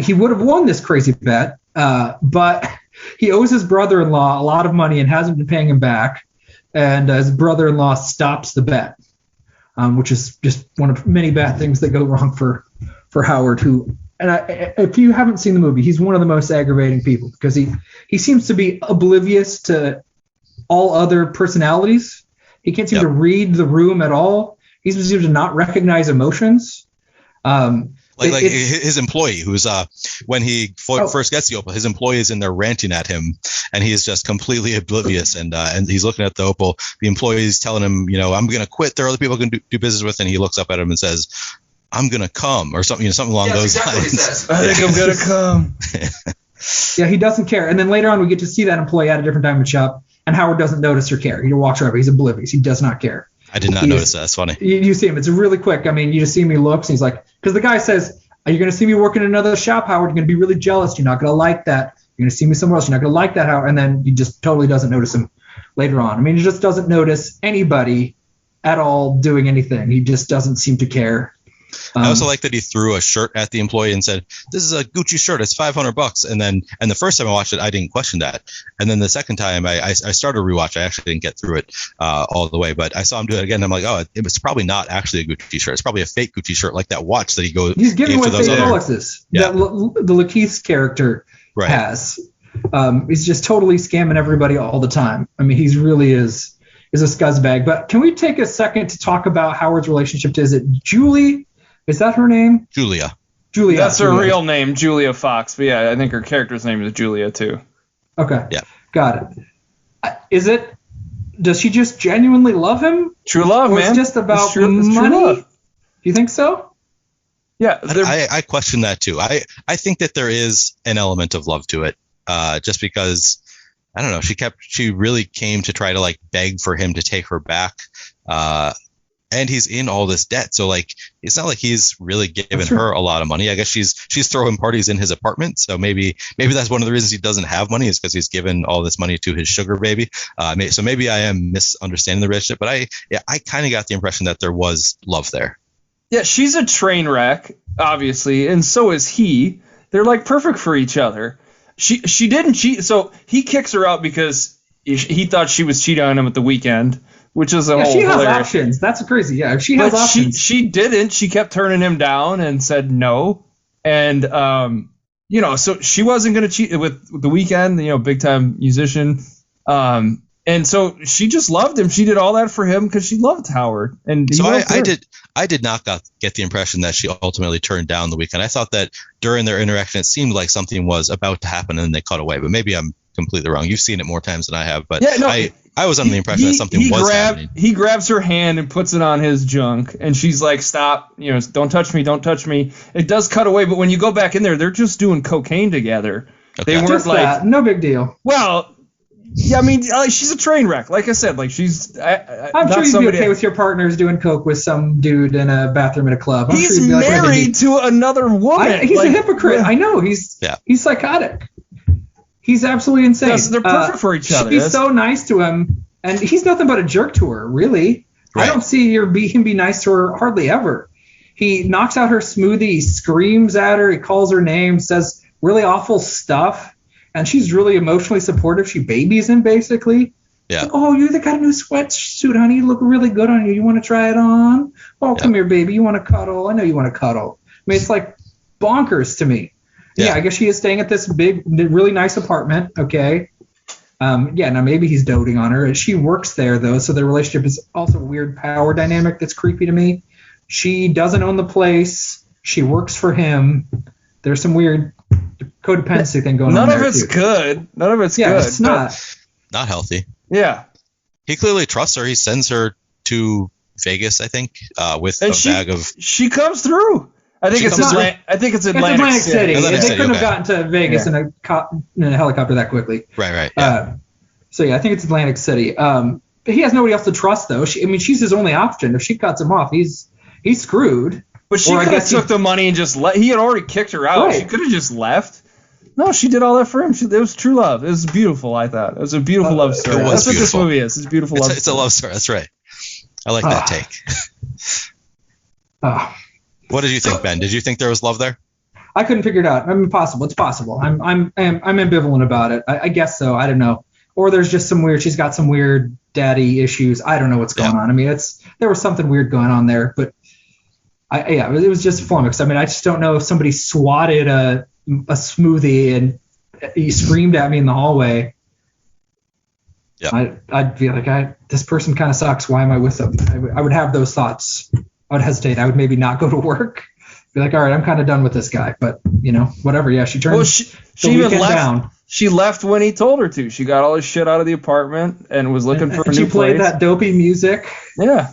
Speaker 4: he would have won this crazy bet, but he owes his brother-in-law a lot of money and hasn't been paying him back. And his brother-in-law stops the bet, which is just one of many bad things that go wrong for Howard. If you haven't seen the movie, he's one of the most aggravating people because he seems to be oblivious to all other personalities. He can't seem to read the room at all. He seems to not recognize emotions.
Speaker 9: Like his employee, who's when he first gets the opal, his employee is in there ranting at him, and he is just completely oblivious. And he's looking at the opal. The employee is telling him, I'm going to quit. There are other people I can do business with, and he looks up at him and says, "I'm going to come," or something, something along those lines.
Speaker 3: I think I'm going to come.
Speaker 4: Yeah, he doesn't care. And then later on, we get to see that employee at a different time in the shop, and Howard doesn't notice or care. He walks right over. He's oblivious. He does not care.
Speaker 9: I did not notice that. That's funny.
Speaker 4: You see him. It's really quick. I mean, you just see him. He looks. And he's like, because the guy says, "Are you going to see me working in another shop, Howard? You're going to be really jealous. You're not going to like that. You're going to see me somewhere else. You're not going to like that, Howard." And then he just totally doesn't notice him later on. I mean, he just doesn't notice anybody at all doing anything. He just doesn't seem to care.
Speaker 9: I also like that he threw a shirt at the employee and said, "This is a Gucci shirt. It's $500." And the first time I watched it, I didn't question that. And then the second time I started a rewatch. I actually didn't get through it all the way, but I saw him do it again. And I'm like, oh, it was probably not actually a Gucci shirt. It's probably a fake Gucci shirt, like that watch that
Speaker 4: he's giving away fake Rolexes. Yeah. The Lakeith's character has. He's just totally scamming everybody all the time. I mean, he's really is a scuzzbag. But can we take a second to talk about Howard's relationship to, is it Julie? Is that her name?
Speaker 9: Julia.
Speaker 3: That's her real name, Julia Fox. But yeah, I think her character's name is Julia too.
Speaker 4: Okay.
Speaker 9: Yeah.
Speaker 4: Got it. Does she just genuinely love him?
Speaker 3: True love, man.
Speaker 4: It's just about money? Do you think so?
Speaker 3: Yeah.
Speaker 9: I question that too. I think that there is an element of love to it. Just because, I don't know, she really came to try to like beg for him to take her back. And he's in all this debt, so like it's not like he's really given her a lot of money. I guess she's throwing parties in his apartment, so maybe that's one of the reasons he doesn't have money is because he's given all this money to his sugar baby. So maybe I am misunderstanding the relationship, but I kind of got the impression that there was love there.
Speaker 3: Yeah, she's a train wreck, obviously, and so is he. They're like perfect for each other. She didn't cheat, so he kicks her out because he thought she was cheating on him at the weekend, which is a whole
Speaker 4: she has
Speaker 3: hilarious.
Speaker 4: options. That's crazy. Yeah, she has
Speaker 3: But
Speaker 4: options.
Speaker 3: she didn't. She kept turning him down and said no. And so she wasn't going to cheat with the weekend, big time musician. And so she just loved him. She did all that for him because she loved Howard. And
Speaker 9: so I did not get the impression that she ultimately turned down the weekend. I thought that during their interaction, it seemed like something was about to happen and then they cut away. But maybe I'm completely wrong. You've seen it more times than I have. But I was under the impression that something was happening.
Speaker 3: He grabs her hand and puts it on his junk. And she's like, stop. Don't touch me. Don't touch me. It does cut away. But when you go back in there, they're just doing cocaine together.
Speaker 9: Okay.
Speaker 3: They weren't
Speaker 4: Just that. No big deal.
Speaker 3: Well, yeah, I mean, she's a train wreck. Like I said, she's.
Speaker 4: I'm sure you'd be okay with your partners doing coke with some dude in a bathroom at a club.
Speaker 3: He's married to another woman.
Speaker 4: He's a hypocrite. I know. He's psychotic. He's absolutely insane.
Speaker 3: Yes, they're perfect for each other.
Speaker 4: She's so nice to him, and he's nothing but a jerk to her, really. Right. I don't see him be nice to her hardly ever. He knocks out her smoothie, he screams at her, he calls her name, says really awful stuff. And she's really emotionally supportive. She babies him, basically.
Speaker 9: Yeah.
Speaker 4: Like, oh, you got a new sweatsuit, honey. You look really good on you. You want to try it on? Oh, come here, baby. You want to cuddle? I know you want to cuddle. I mean, it's like bonkers to me. Yeah, I guess she is staying at this big, really nice apartment. Okay. Now maybe he's doting on her. She works there, though, so their relationship is also a weird power dynamic that's creepy to me. She doesn't own the place. She works for him. There's some weird codependency thing going on there.
Speaker 3: None of it's good.
Speaker 4: Yeah, it's
Speaker 9: not healthy.
Speaker 3: Yeah.
Speaker 9: He clearly trusts her. He sends her to Vegas, I think, with a bag of.
Speaker 3: She comes through. I think it's Atlantic City.
Speaker 4: They couldn't have gotten to Vegas in a helicopter that quickly.
Speaker 9: Right. Yeah.
Speaker 4: I think it's Atlantic City. But he has nobody else to trust, though. She's his only option. If she cuts him off, he's screwed.
Speaker 3: But she could have took the money and just let. He had already kicked her out. Right. She could have just left. No, she did all that for him. It was true love. It was beautiful, I thought. It was a beautiful love story. That's what this movie is. It's a beautiful love story.
Speaker 9: It's a love story. That's right. I like that take. What did you think, Ben? Did you think there was love there?
Speaker 4: I couldn't figure it out. I mean, it's possible. I'm ambivalent about it. I guess so. I don't know. Or there's just she's got some weird daddy issues. I don't know what's going on. I mean, there was something weird going on there, but it was just flummoxed. I mean, I just don't know if somebody swatted a smoothie and he screamed at me in the hallway. Yeah. I'd be like, this person kind of sucks. Why am I with them? I would have those thoughts. I would hesitate. I would maybe not go to work. Be like, all right, I'm kind of done with this guy. But, whatever. Yeah, she turned the weekend down.
Speaker 3: She left when he told her to. She got all his shit out of the apartment and was looking for a new place.
Speaker 4: She played that dopey music.
Speaker 3: Yeah.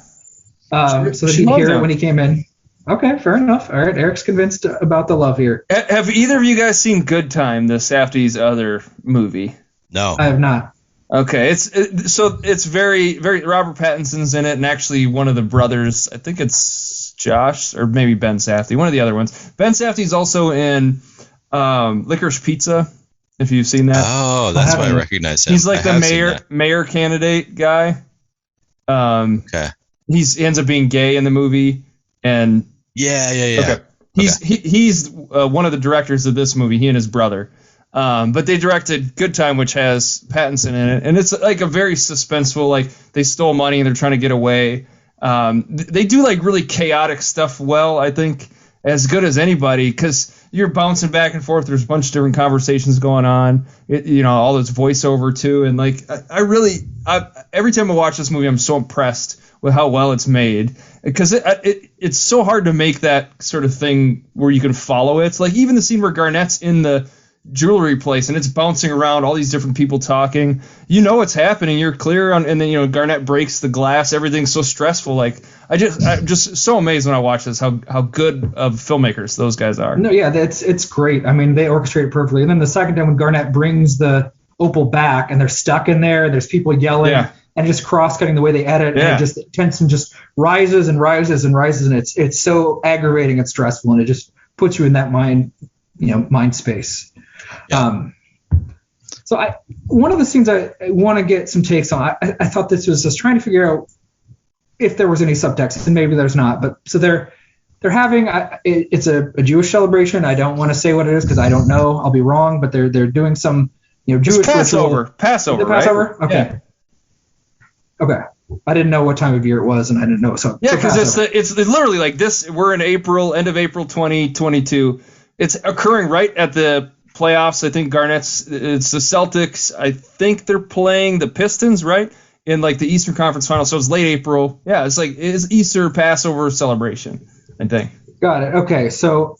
Speaker 4: So that he'd hear it when he came in. Okay, fair enough. All right, Eric's convinced about the love here.
Speaker 3: Have either of you guys seen Good Time, the Safdie's other movie?
Speaker 9: No.
Speaker 4: I have not.
Speaker 3: Okay, it's very, very. Robert Pattinson's in it, and actually one of the brothers, I think it's Josh or maybe Ben Safdie, one of the other ones. Ben Safdie's also in Licorice Pizza. If you've seen that.
Speaker 9: Oh, that's why I recognize him.
Speaker 3: He's like the mayor candidate guy.
Speaker 9: Okay.
Speaker 3: He ends up being gay in the movie, and
Speaker 9: yeah.
Speaker 3: Okay. He's one of the directors of this movie. He and his brother. But they directed Good Time, which has Pattinson in it, and it's like a very suspenseful. Like they stole money and they're trying to get away. They do like really chaotic stuff well, I think, as good as anybody, because you're bouncing back and forth. There's a bunch of different conversations going on. All this voiceover too, and like every time I watch this movie, I'm so impressed with how well it's made, because it's so hard to make that sort of thing where you can follow it. It's like even the scene where Garnett's in the jewelry place and it's bouncing around, all these different people talking, what's happening, you're clear on, and then Garnett breaks the glass, everything's so stressful. Like I'm just so amazed when I watch this how good of filmmakers those guys are.
Speaker 4: No, yeah, it's great. I mean, they orchestrate it perfectly. And then the second time when Garnett brings the opal back and they're stuck in there, there's people yelling and just cross-cutting the way they edit, and just tension just rises and rises and rises, and it's so aggravating and stressful, and it just puts you in that mind space. Yeah. So one of the things I want to get some takes on, I thought this was just trying to figure out if there was any subtext, and maybe there's not, but so they're they're having it's a Jewish celebration. I don't want to say what it is because I don't know. I'll be wrong, but they're doing some Jewish
Speaker 3: it's Passover.
Speaker 4: ritual.
Speaker 3: Passover,
Speaker 4: Is it Passover?
Speaker 3: right?
Speaker 4: Okay.
Speaker 3: Yeah.
Speaker 4: Okay. I didn't know what time of year it was, and I didn't know. So
Speaker 3: yeah, because it's literally like this. We're in April, end of April 2022. It's occurring right at the playoffs. I think it's the Celtics. I think they're playing the Pistons, right? In like the Eastern Conference Finals. So it's late April. Yeah, it's Easter Passover celebration, I think.
Speaker 4: Got it. Okay, so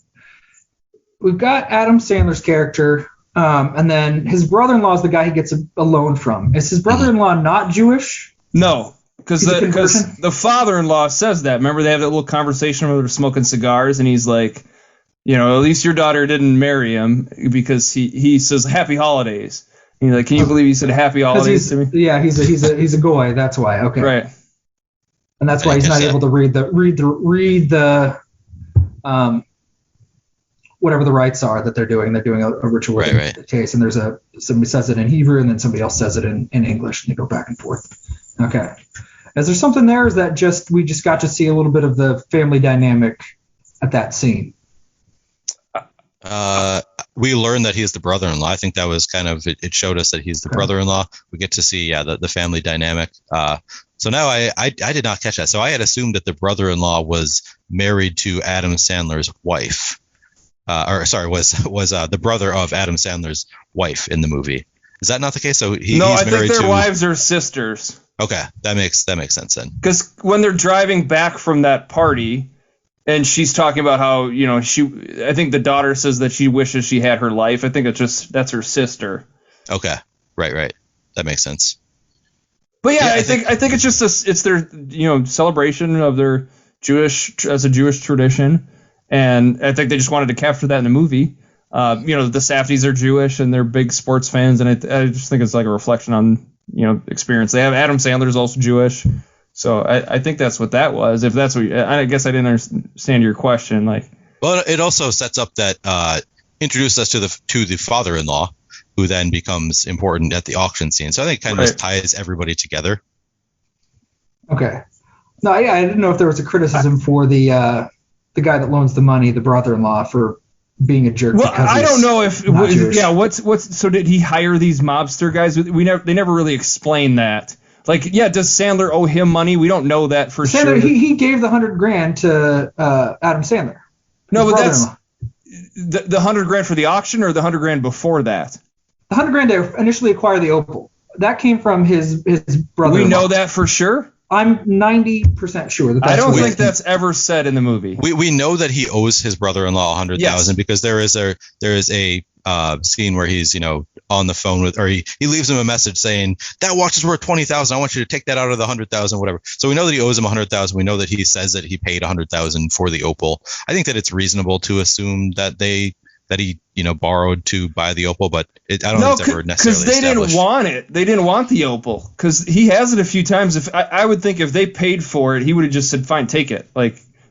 Speaker 4: we've got Adam Sandler's character, and then his brother-in-law is the guy he gets a loan from. Is his brother-in-law not Jewish?
Speaker 3: No, because the father-in-law says that. Remember, they have that little conversation where they're smoking cigars, and he's like, at least your daughter didn't marry him, because he says happy holidays. And he's like, can you believe he said happy holidays to me?
Speaker 4: Yeah, he's a goy. That's why. Okay.
Speaker 3: Right.
Speaker 4: And that's why he's not able to read the whatever the rites are that they're doing. They're doing a ritual in the case, and somebody says it in Hebrew, and then somebody else says it in English, and they go back and forth. Okay. Is there something there? Is that we just got to see a little bit of the family dynamic at that scene?
Speaker 9: We learned that he's the brother-in-law. I think that was kind of it showed us that he's the brother-in-law. We get to see the family dynamic. So now I did not catch that. So I had assumed that the brother-in-law was married to Adam Sandler's wife. Was the brother of Adam Sandler's wife in the movie. Is that not the case? So
Speaker 3: I think their wives are sisters.
Speaker 9: Okay, that makes sense then.
Speaker 3: Because when they're driving back from that party, and she's talking about how I think the daughter says that she wishes she had her life. I think that's her sister.
Speaker 9: Okay, right, that makes sense.
Speaker 3: But yeah, I think it's just it's their celebration of their Jewish tradition, and I think they just wanted to capture that in the movie. The Safdies are Jewish and they're big sports fans, and I just think it's like a reflection on experience. They have Adam Sandler's also Jewish, so I think that's what that was. If that's what I guess I didn't understand your question.
Speaker 9: Well, it also sets up that introduced us to the father-in-law, who then becomes important at the auction scene. So I think it kind of just ties everybody together.
Speaker 4: Okay. No, yeah, I didn't know if there was a criticism for the guy that loans the money, the brother-in-law, for being a jerk.
Speaker 3: Well, I don't know if so did he hire these mobster guys? They never really explained that. Does Sandler owe him money? We don't know that for sure.
Speaker 4: He gave the $100,000 to Adam Sandler.
Speaker 3: No, but that's the $100,000 for the auction, or the $100,000 before that.
Speaker 4: The $100,000 to initially acquire the opal. That came from his brother.
Speaker 3: We know that for sure.
Speaker 4: I'm 90% sure that.
Speaker 3: I don't think that's ever said in the movie.
Speaker 9: We know that he owes his brother-in-law $100,000 because there is a scene where he's on the phone with, or he leaves him a message saying that watch is worth $20,000. I want you to take that out of the $100,000, whatever. So we know that he owes him $100,000. We know that he says that he paid $100,000 for the opal. I think that it's reasonable to assume that he borrowed to buy the opal, but I don't know if it's ever necessarily
Speaker 3: because they didn't want it. They didn't want the opal because he has it a few times. If I would think if they paid for it, he would have just said, "Fine, take it."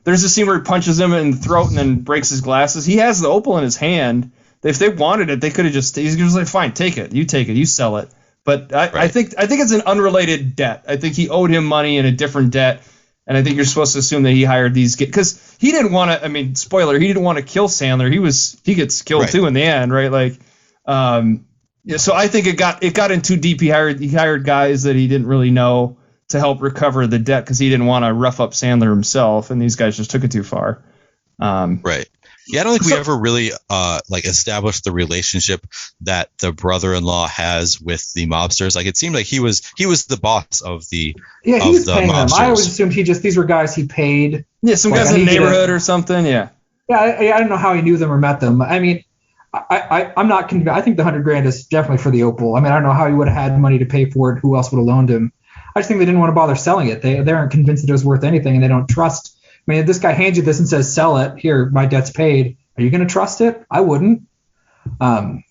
Speaker 3: There's a scene where he punches him in the throat and then breaks his glasses. He has the opal in his hand. If they wanted it, they could have he's just like, "Fine, take it. You take it. You sell it." But I think it's an unrelated debt. I think he owed him money in a different debt. And I think you're supposed to assume that he hired these because he didn't want to. I mean, spoiler, he didn't want to kill Sandler. He gets killed too in the end, right? So I think it got in too deep. He hired guys that he didn't really know to help recover the debt because he didn't want to rough up Sandler himself, and these guys just took it too far.
Speaker 9: Right. Yeah, I don't think we ever really established the relationship that the brother-in-law has with the mobsters. It seemed like he was the boss of the
Speaker 4: he was paying mobsters. Them. I always assumed these were guys he paid.
Speaker 3: Yeah, some guys in the neighborhood or something. Yeah.
Speaker 4: Yeah, I don't know how he knew them or met them. I mean, I'm not convinced. I think the $100,000 is definitely for the opal. I mean, I don't know how he would have had money to pay for it. Who else would have loaned him? I just think they didn't want to bother selling it. They aren't convinced that it was worth anything, and they don't trust. I mean, if this guy hands you this and says, "Sell it. Here, my debt's paid." Are you going to trust it? I wouldn't. I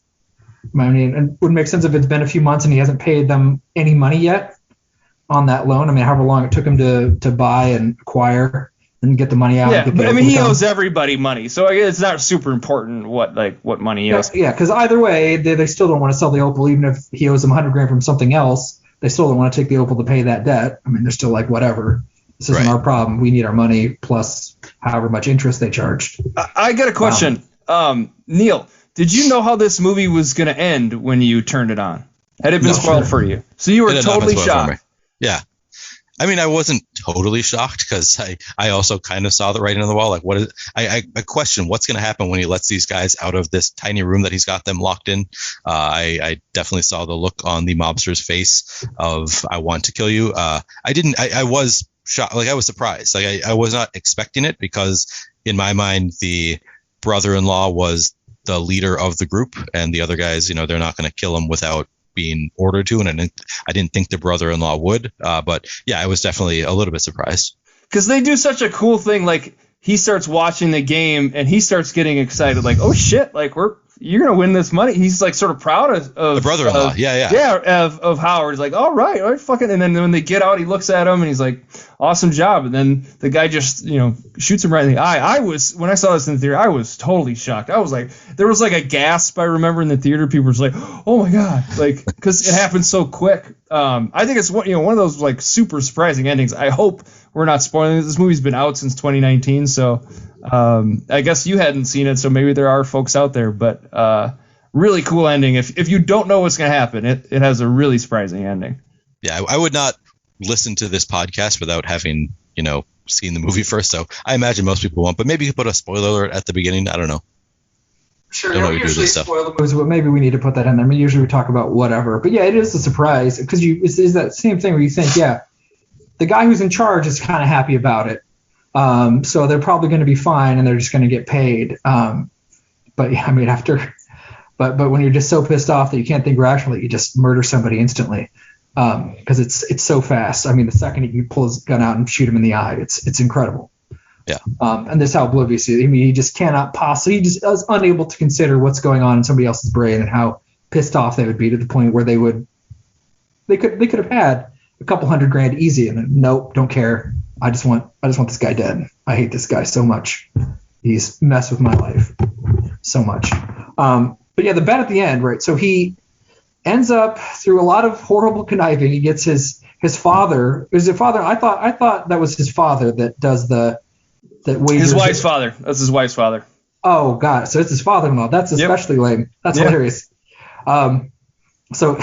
Speaker 4: mean, it would make sense if it's been a few months and he hasn't paid them any money yet on that loan. I mean, however long it took him to buy and acquire and get the money out.
Speaker 3: Yeah, but I mean, he owes everybody money, so it's not super important what money he owes.
Speaker 4: Yeah, because either way, they still don't want to sell the opal, even if he owes them $100,000 from something else. They still don't want to take the opal to pay that debt. I mean, they're still like, whatever. This isn't our problem. We need our money plus however much interest they charged.
Speaker 3: I got a question. Neil, did you know how this movie was going to end when you turned it on? Had it been spoiled for you? So you were totally shocked.
Speaker 9: Yeah. I mean, I wasn't totally shocked because I also kind of saw the writing on the wall. Like, what is I question what's going to happen when he lets these guys out of this tiny room that he's got them locked in. I definitely saw the look on the mobster's face of I want to kill you. I was shocked. Like, I was surprised. Like, I was not expecting it because in my mind, the brother-in-law was the leader of the group and the other guys, they're not going to kill him without being ordered to, and I didn't think the brother-in-law would, but yeah, I was definitely a little bit surprised.
Speaker 3: Because they do such a cool thing, like he starts watching the game and he starts getting excited, like, oh shit, like you're gonna win this money. He's like sort of proud of
Speaker 9: the brother-in-law,
Speaker 3: of Howard. He's like, all right, fucking. And then when they get out, he looks at him and he's like, awesome job. And then the guy just shoots him right in the eye. When I saw this in the theater, I was totally shocked. I was like, there was like a gasp. I remember in the theater, people were just like, oh my god, like, because it happened so quick. I think it's one of those like super surprising endings. I hope we're not spoiling it. This movie's been out since 2019, so I guess you hadn't seen it, so maybe there are folks out there, but really cool ending. If you don't know what's going to happen, it has a really surprising ending.
Speaker 9: Yeah, I would not listen to this podcast without having, seen the movie first, so I imagine most people won't, but maybe you could put a spoiler alert at the beginning. I don't know.
Speaker 4: Sure, we usually spoil the movies, but maybe we need to put that in there. I mean, usually we talk about whatever, but yeah, it is a surprise because it's that same thing where you think, yeah, the guy who's in charge is kind of happy about it. So they're probably going to be fine and they're just going to get paid. But yeah, I mean, but when you're just so pissed off that you can't think rationally, you just murder somebody instantly. Because it's so fast. I mean, the second he can pull his gun out and shoot him in the eye, it's incredible.
Speaker 9: Yeah.
Speaker 4: And this is how oblivious he is. I mean, he just cannot possibly, he just is unable to consider what's going on in somebody else's brain and how pissed off they would be to the point where they could have had a couple $100,000 easy and then, nope, don't care. I just want this guy dead. I hate this guy so much. He's messed with my life so much. But yeah, the bet at the end, right? So he ends up through a lot of horrible conniving. He gets his father. Is it father? I thought that was his father that does that wagers.
Speaker 3: His wife's father. That's his wife's father.
Speaker 4: Oh god, so it's his father-in-law. That's especially lame. That's hilarious. So.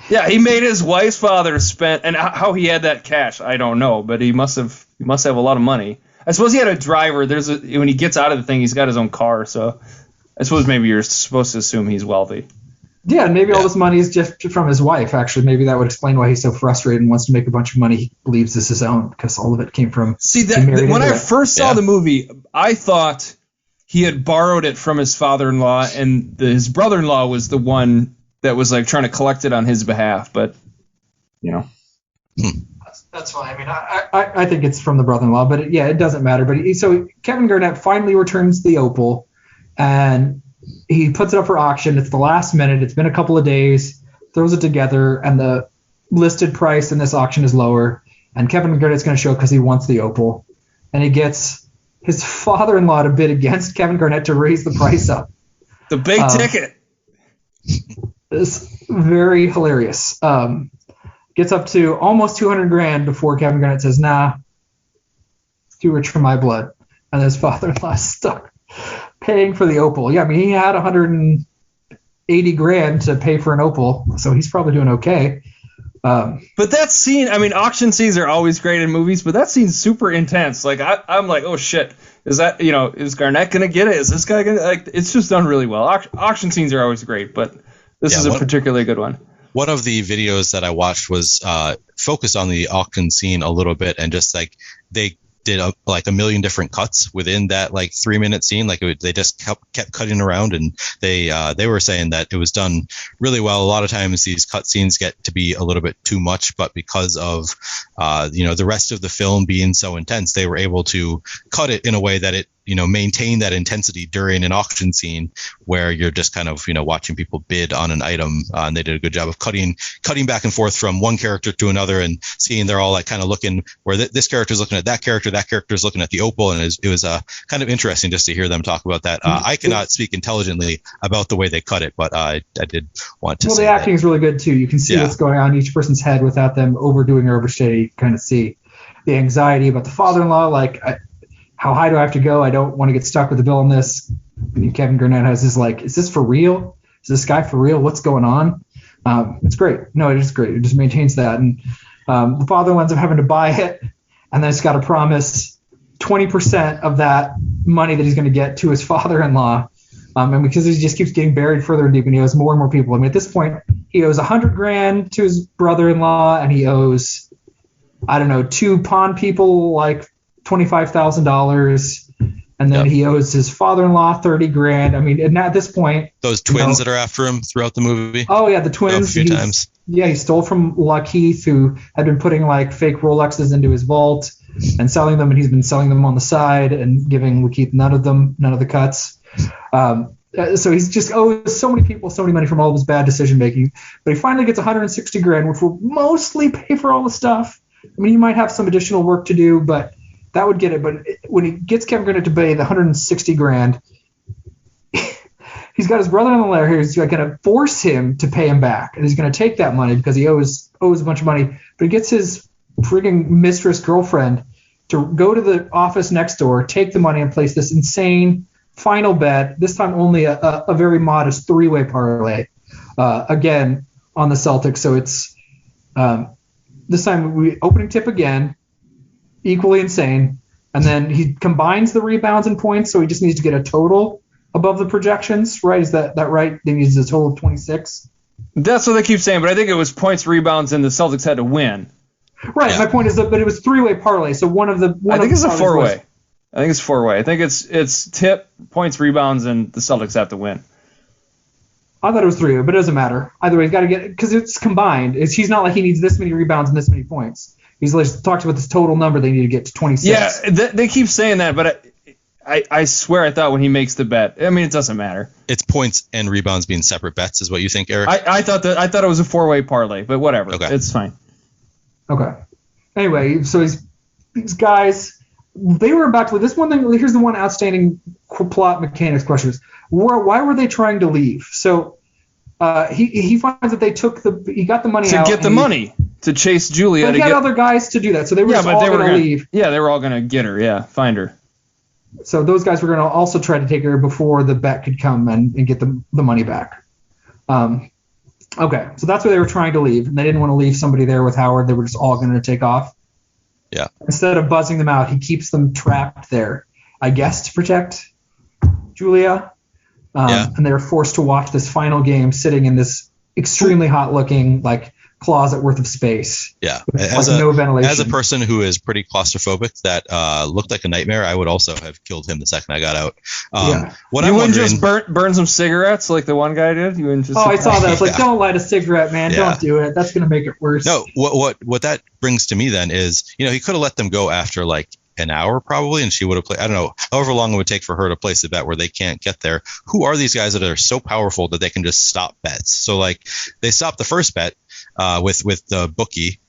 Speaker 3: Yeah, he made his wife's father spend, and how he had that cash, I don't know, but he must have a lot of money. I suppose he had a driver. When he gets out of the thing, he's got his own car, so I suppose maybe you're supposed to assume he's wealthy.
Speaker 4: Yeah, maybe all this money is just from his wife. Actually, maybe that would explain why he's so frustrated and wants to make a bunch of money. He believes this is his own because all of it came from.
Speaker 3: See, when I first saw the movie, I thought he had borrowed it from his father-in-law, and his brother-in-law was the one that was like trying to collect it on his behalf, but
Speaker 4: that's fine. I mean, I think it's from the brother-in-law, but it doesn't matter. But so Kevin Garnett finally returns the opal, and he puts it up for auction. It's the last minute. It's been a couple of days. Throws it together, and the listed price in this auction is lower. And Kevin Garnett's going to show because he wants the opal, and he gets his father-in-law to bid against Kevin Garnett to raise the price up.
Speaker 3: The big ticket.
Speaker 4: It's very hilarious. Gets up to almost $200,000 before Kevin Garnett says, nah, it's too rich for my blood. And his father-in-law is stuck paying for the opal. Yeah, I mean, he had $180,000 to pay for an opal, so he's probably doing okay.
Speaker 3: But that scene, I mean, auction scenes are always great in movies, but that scene's super intense. Like, I'm like, oh shit, is that, is Garnett going to get it? Is this guy going to, like, it's just done really well. Auction scenes are always great, but this is a particularly good one.
Speaker 9: One of the videos that I watched was focused on the auction scene a little bit, and just like they did a million different cuts within that 3-minute scene. They just kept cutting around, and they were saying that it was done really well. A lot of times these cut scenes get to be a little bit too much, but because of the rest of the film being so intense, they were able to cut it in a way that it maintain that intensity during an auction scene where you're just kind of watching people bid on an item, and they did a good job of cutting back and forth from one character to another and seeing they're all kind of looking where this character is looking at that character is looking at the opal, and it was kind of interesting just to hear them talk about that. I cannot speak intelligently about the way they cut it, but I did want to say
Speaker 4: the acting is really good too. You can see what's going on in each person's head without them overdoing or overstating. Kind of see. the anxiety about the father-in-law, like how high do I have to go? I don't want to get stuck with the bill on this. Kevin Garnett has this like, is this for real? Is this guy for real? What's going on? It's great. No, it is great. It just maintains that. And the father ends up having to buy it, and then it's got to promise 20% of that money that he's going to get to his father-in-law. And because he just keeps getting buried further deep, and he owes more and more people. I mean, at this point, he owes $100,000 to his brother-in-law, and he owes, I don't know, 2 pawn people like $25,000. And then he owes his father-in-law $30,000. I mean, and at this point,
Speaker 9: those twins that are after him throughout the movie.
Speaker 4: Oh yeah, the twins.
Speaker 9: A few times.
Speaker 4: Yeah, he stole from Lakeith, who had been putting like fake Rolexes into his vault and selling them, and he's been selling them on the side and giving Lakeith none of the cuts. So he's just owes so many people so many money from all of his bad decision making. But he finally gets $160,000, which will mostly pay for all the stuff. I mean, he might have some additional work to do, but that would get it. But when he gets Kevin Garnett to pay the $160,000, he's got his brother-in-law here who's going to force him to pay him back, and he's going to take that money because he owes a bunch of money. But he gets his frigging mistress girlfriend to go to the office next door, take the money, and place this insane final bet. This time only a very modest 3-way parlay, again on the Celtics. So it's this time we opening tip again. Equally insane, and then he combines the rebounds and points, so he just needs to get a total above the projections, right? Is that right? He needs a total of 26.
Speaker 3: That's what they keep saying, but I think it was points, rebounds, and the Celtics had to win.
Speaker 4: Right. Yeah. My point is that, but it was 3-way parlay, so I think
Speaker 3: it's a 4-way. I think it's 4-way. I think it's tip, points, rebounds, and the Celtics have to win.
Speaker 4: I thought it was 3-way, but it doesn't matter. Either way, he's got to get, because it's combined. He's not like he needs this many rebounds and this many points. He's like talks about this total number they need to get to 26.
Speaker 3: Yeah, they keep saying that, but I swear I thought when he makes the bet, I mean, it doesn't matter.
Speaker 9: It's points and rebounds being separate bets is what you think, Eric?
Speaker 3: I thought it was a 4-way parlay, but whatever. Okay. It's fine.
Speaker 4: Okay. Anyway, so these guys, they were about to leave. This one thing, here's the one outstanding plot mechanics question. Why were they trying to leave? So he finds that he got the money
Speaker 3: to
Speaker 4: out.
Speaker 3: To get the money. To chase Julia.
Speaker 4: But he had other guys to do that, so they were all going to leave.
Speaker 3: Yeah, they were all going to get her, find her.
Speaker 4: So those guys were going to also try to take her before the bet could come and get the money back. Okay, so that's where they were trying to leave, and they didn't want to leave somebody there with Howard. They were just all going to take off.
Speaker 9: Yeah.
Speaker 4: Instead of buzzing them out, he keeps them trapped there, I guess, to protect Julia. And they were forced to watch this final game sitting in this extremely hot-looking, like, closet worth of space.
Speaker 9: Yeah.
Speaker 4: No ventilation.
Speaker 9: As a person who is pretty claustrophobic, that looked like a nightmare, I would also have killed him the second I got out.
Speaker 3: You wouldn't just burn some cigarettes like the one guy did? You wouldn't just
Speaker 4: I saw that. It's like, don't light a cigarette, man. Don't do it. That's going to make it worse.
Speaker 9: No, what that brings to me then is, he could have let them go after like an hour probably, and she would have played, I don't know, however long it would take for her to place a bet where they can't get there. Who are these guys that are so powerful that they can just stop bets? So like they stopped the first bet with the bookie.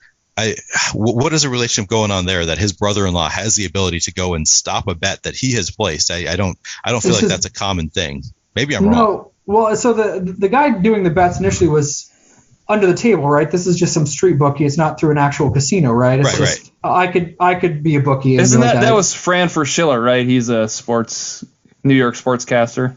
Speaker 9: What is a relationship going on there that his brother-in-law has the ability to go and stop a bet that he has placed? I don't feel like that's a common thing. Maybe I'm wrong.
Speaker 4: No, well, so the guy doing the bets initially was under the table, right? This is just some street bookie. It's not through an actual casino, right? It's just, right. I could be a bookie.
Speaker 3: Isn't that was Fran Schiller, right? He's a New York sportscaster.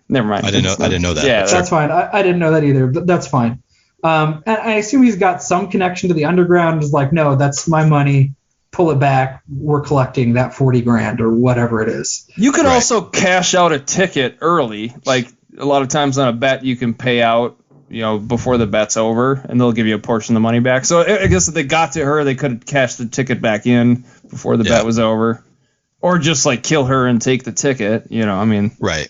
Speaker 3: Never mind.
Speaker 9: I didn't know that.
Speaker 4: Yeah, that's fine. I didn't know that either, but that's fine. And I assume he's got some connection to the underground. Is like, no, that's my money. Pull it back. We're collecting that $40,000 or whatever it is.
Speaker 3: You can also cash out a ticket early. Like a lot of times on a bet, you can pay out, before the bet's over, and they'll give you a portion of the money back. So I guess if they got to her, they could cash the ticket back in before the bet was over, or just like kill her and take the ticket.
Speaker 9: Right.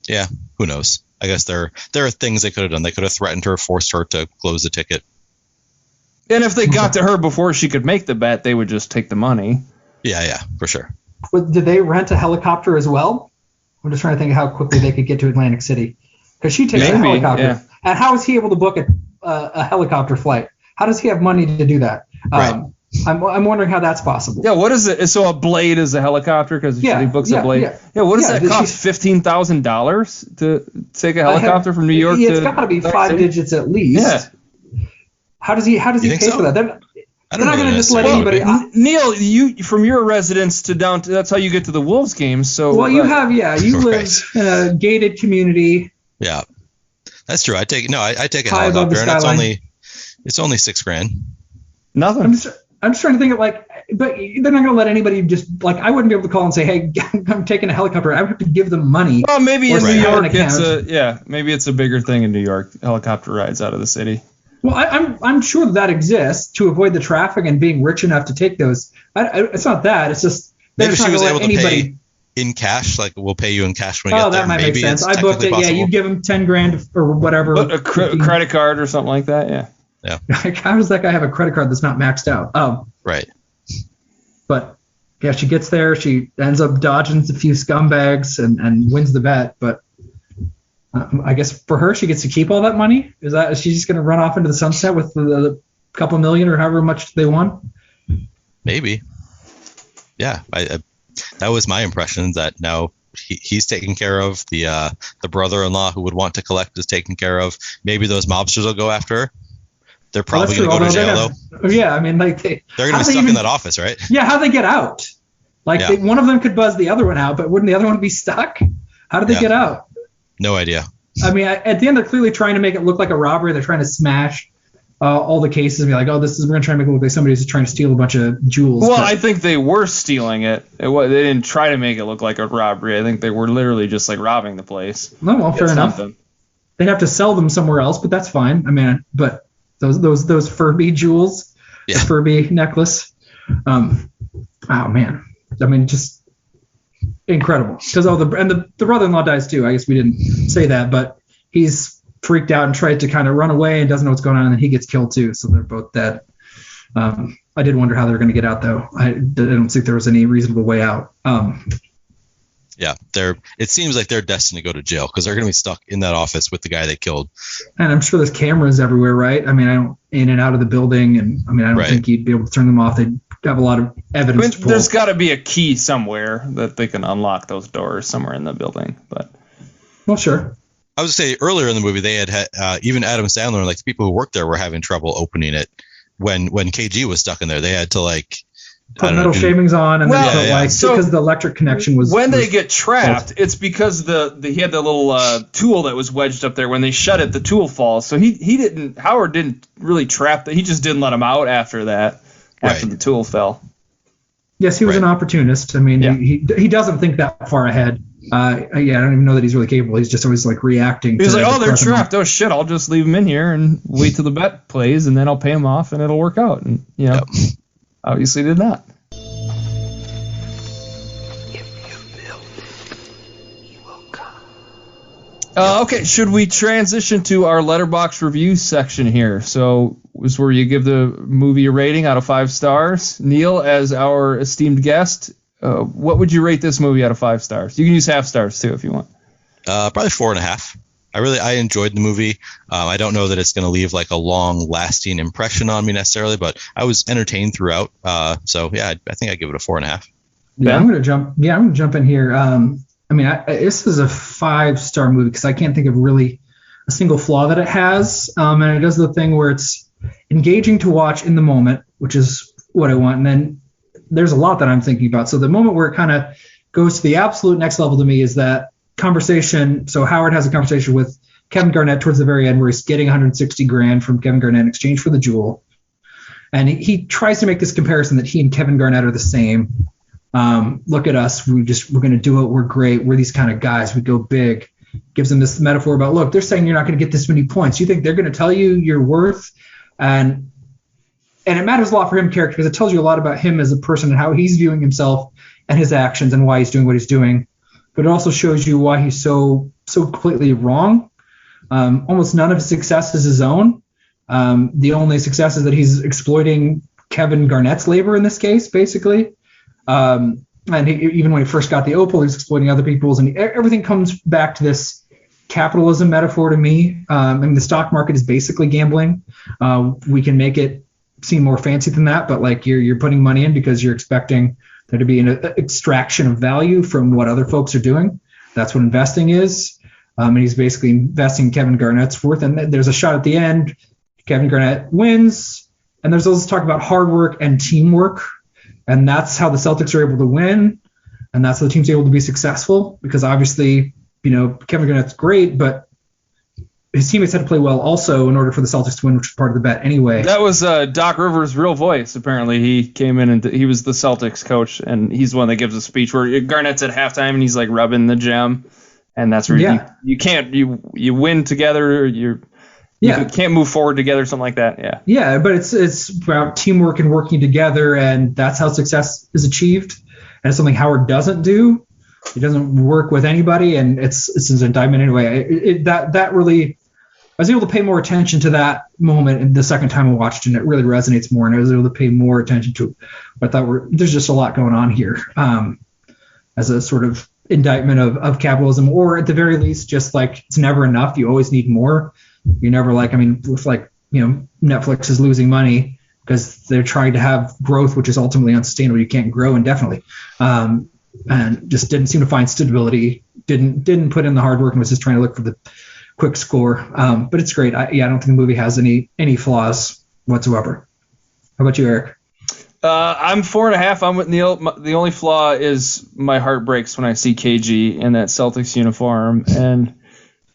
Speaker 9: Yeah. Who knows? I guess there are things they could have done. They could have threatened her, forced her to close the ticket.
Speaker 3: And if they got to her before she could make the bet, they would just take the money.
Speaker 9: Yeah, for sure.
Speaker 4: But did they rent a helicopter as well? I'm just trying to think of how quickly they could get to Atlantic City. Because she takes a helicopter. Yeah. And how is he able to book a helicopter flight? How does he have money to do that?
Speaker 9: Right.
Speaker 4: I'm wondering how that's possible.
Speaker 3: Yeah, what is it? So a Blade is a helicopter because he books a Blade. Yeah, what does that cost? $15,000 to take a helicopter from New York to?
Speaker 4: It's got to be 5 digits at least.
Speaker 3: Yeah.
Speaker 4: How does he pay for that?
Speaker 9: I don't
Speaker 4: They're
Speaker 9: know
Speaker 4: not going to
Speaker 9: that
Speaker 4: just let
Speaker 9: necessarily
Speaker 4: anybody.
Speaker 9: would be.
Speaker 3: Neil, you from your residence to down to, that's how you get to the Wolves games. So
Speaker 4: Well, you live
Speaker 9: Right.
Speaker 4: in a gated community.
Speaker 9: Yeah, that's true. I take a
Speaker 4: High above the
Speaker 9: helicopter, and
Speaker 4: skyline.
Speaker 9: it's only $6,000.
Speaker 3: nothing.
Speaker 4: I'm just trying to think of like, but they're not going to let anybody just like, I wouldn't be able to call and say, hey, I'm taking a helicopter. I would have to give them money.
Speaker 3: Well, maybe in
Speaker 4: Or
Speaker 3: New
Speaker 4: have an
Speaker 3: York,
Speaker 4: account.
Speaker 3: maybe it's a bigger thing in New York. Helicopter rides out of the city.
Speaker 4: Well, I'm sure that exists to avoid the traffic and being rich enough to take those. It's not that. It's just they're
Speaker 9: Maybe
Speaker 4: just
Speaker 9: she
Speaker 4: not
Speaker 9: was
Speaker 4: gonna
Speaker 9: able
Speaker 4: let
Speaker 9: to
Speaker 4: anybody.
Speaker 9: pay in cash, like we'll pay you in cash when we
Speaker 4: Oh,
Speaker 9: get there.
Speaker 4: that might
Speaker 9: Maybe
Speaker 4: make sense.
Speaker 9: it's
Speaker 4: I booked it.
Speaker 9: technically
Speaker 4: Yeah, you
Speaker 9: possible.
Speaker 4: give them $10,000 or whatever.
Speaker 3: But a credit card or something like that, yeah.
Speaker 4: How does that guy have a credit card that's not maxed out?
Speaker 9: Right.
Speaker 4: But yeah, she gets there. She ends up dodging a few scumbags and wins the bet. But I guess for her, she gets to keep all that money. Is she just going to run off into the sunset with the couple million or however much they won?
Speaker 9: Maybe. Yeah, I that was my impression, that now he's taken care of. The brother-in-law who would want to collect is taken care of. Maybe those mobsters will go after her. They're probably going to go to jail, though.
Speaker 4: Yeah, I mean, like
Speaker 9: They're going to be stuck in that office, right?
Speaker 4: Yeah, how'd they get out? Like,
Speaker 9: Yeah.
Speaker 4: one of them could buzz the other one out, but wouldn't the other one be stuck? How did they get out?
Speaker 9: No idea.
Speaker 4: I mean, at the end, they're clearly trying to make it look like a robbery. They're trying to smash all the cases and be like, oh, we're going to try to make it look like somebody's just trying to steal a bunch of jewels.
Speaker 3: Well,
Speaker 4: but,
Speaker 3: I think they were stealing it. They didn't try to make it look like a robbery. I think they were literally just like robbing the place.
Speaker 4: no, well, fair enough.
Speaker 3: Something.
Speaker 4: They'd have to sell them somewhere else, but that's fine. I mean, but those Furby jewels,
Speaker 9: Yeah.
Speaker 4: the Furby necklace. Oh man, I mean, just incredible. Because the brother-in-law dies too. I guess we didn't say that, but he's freaked out and tried to kind of run away and doesn't know what's going on, and then he gets killed too. So they're both dead. I did wonder how they were going to get out, though. I don't think there was any reasonable way out.
Speaker 9: Yeah, it seems like they're destined to go to jail because they're going to be stuck in that office with the guy they killed.
Speaker 4: And I'm sure there's cameras everywhere, right? I mean, I don't in and out of the building, and I mean, I don't
Speaker 9: Right.
Speaker 4: think you'd be able to turn them off. They'd have a lot of evidence. to pull.
Speaker 3: There's got to be a key somewhere that they can unlock those doors somewhere in the building. But
Speaker 4: Well, sure.
Speaker 9: I was going to say earlier in the movie they had even Adam Sandler and like the people who worked there were having trouble opening it when KG was stuck in there. They had to like
Speaker 4: Put metal shavings on, and
Speaker 3: Well,
Speaker 4: then put,
Speaker 3: so
Speaker 4: because the electric connection was.
Speaker 3: when they
Speaker 4: was
Speaker 3: get trapped, it's because he had the little tool that was wedged up there. When they shut it, the tool falls. So Howard didn't really trap that. He just didn't let him out after that. After
Speaker 9: Right.
Speaker 3: the tool fell.
Speaker 4: Yes, he was
Speaker 9: Right.
Speaker 4: an opportunist. I mean,
Speaker 3: Yeah.
Speaker 4: he doesn't think that far ahead. I don't even know that he's really capable. He's just always like reacting.
Speaker 3: He was
Speaker 4: to
Speaker 3: like,
Speaker 4: the
Speaker 3: "Oh, they're
Speaker 4: present moment.
Speaker 3: trapped. Oh shit! I'll just leave them in here and wait till the bet plays, and then I'll pay them off, and it'll work out." And obviously did not. Okay, should we transition to our letterbox review section here? So this is where you give the movie a rating out of 5 stars. Neil, as our esteemed guest, what would you rate this movie out of 5 stars? You can use half stars too if you want.
Speaker 9: Probably 4.5. I enjoyed the movie. I don't know that it's going to leave like a long lasting impression on me necessarily, but I was entertained throughout. So yeah, I think I give it a 4.5.
Speaker 4: Yeah, I'm gonna jump in here. I mean, this is a 5-star movie because I can't think of really a single flaw that it has. And it does the thing where it's engaging to watch in the moment, which is what I want. And then there's a lot that I'm thinking about. So the moment where it kind of goes to the absolute next level to me is that conversation. So Howard has a conversation with Kevin Garnett towards the very end where he's getting $160,000 from Kevin Garnett in exchange for the jewel. And he tries to make this comparison that he and Kevin Garnett are the same. Look at us. We're going to do it. We're great. We're these kind of guys. We go big. Gives them this metaphor about, look, they're saying you're not going to get this many points. You think they're going to tell you your worth? And it matters a lot for him character because it tells you a lot about him as a person and how he's viewing himself and his actions and why he's doing what he's doing. But it also shows you why he's so completely wrong. Almost none of his success is his own. The only success is that he's exploiting Kevin Garnett's labor in this case, basically. And even when he first got the Opal, he was exploiting other people's, and everything comes back to this capitalism metaphor to me. I mean, the stock market is basically gambling. We can make it seem more fancy than that, but like you're putting money in because you're expecting there to be an extraction of value from what other folks are doing. That's what investing is. And he's basically investing Kevin Garnett's worth. And there's a shot at the end. Kevin Garnett wins. And there's also talk about hard work and teamwork. And that's how the Celtics are able to win. And that's how the team's able to be successful, because obviously, Kevin Garnett's great, but his teammates had to play well also in order for the Celtics to win, which was part of the bet anyway.
Speaker 3: That was Doc Rivers' real voice. Apparently, he came in and he was the Celtics coach, and he's the one that gives a speech where Garnett's at halftime and he's like rubbing the gem, and that's where you win together. Or you can't move forward together, something like that. Yeah.
Speaker 4: Yeah, but it's about teamwork and working together, and that's how success is achieved. And it's something Howard doesn't do. He doesn't work with anybody, and it's an indictment anyway. That really, I was able to pay more attention to that moment the second time I watched it, and it really resonates more, and I was able to pay more attention to what I thought there's just a lot going on here as a sort of indictment of capitalism, or at the very least, just like it's never enough. You always need more. You're never Netflix is losing money because they're trying to have growth, which is ultimately unsustainable. You can't grow indefinitely. And just didn't seem to find stability, didn't put in the hard work, and was just trying to look for the quick score. But it's great. I don't think the movie has any flaws whatsoever. How about you, Eric?
Speaker 3: I'm 4.5. I'm with Neil. The only flaw is my heart breaks when I see KG in that Celtics uniform, and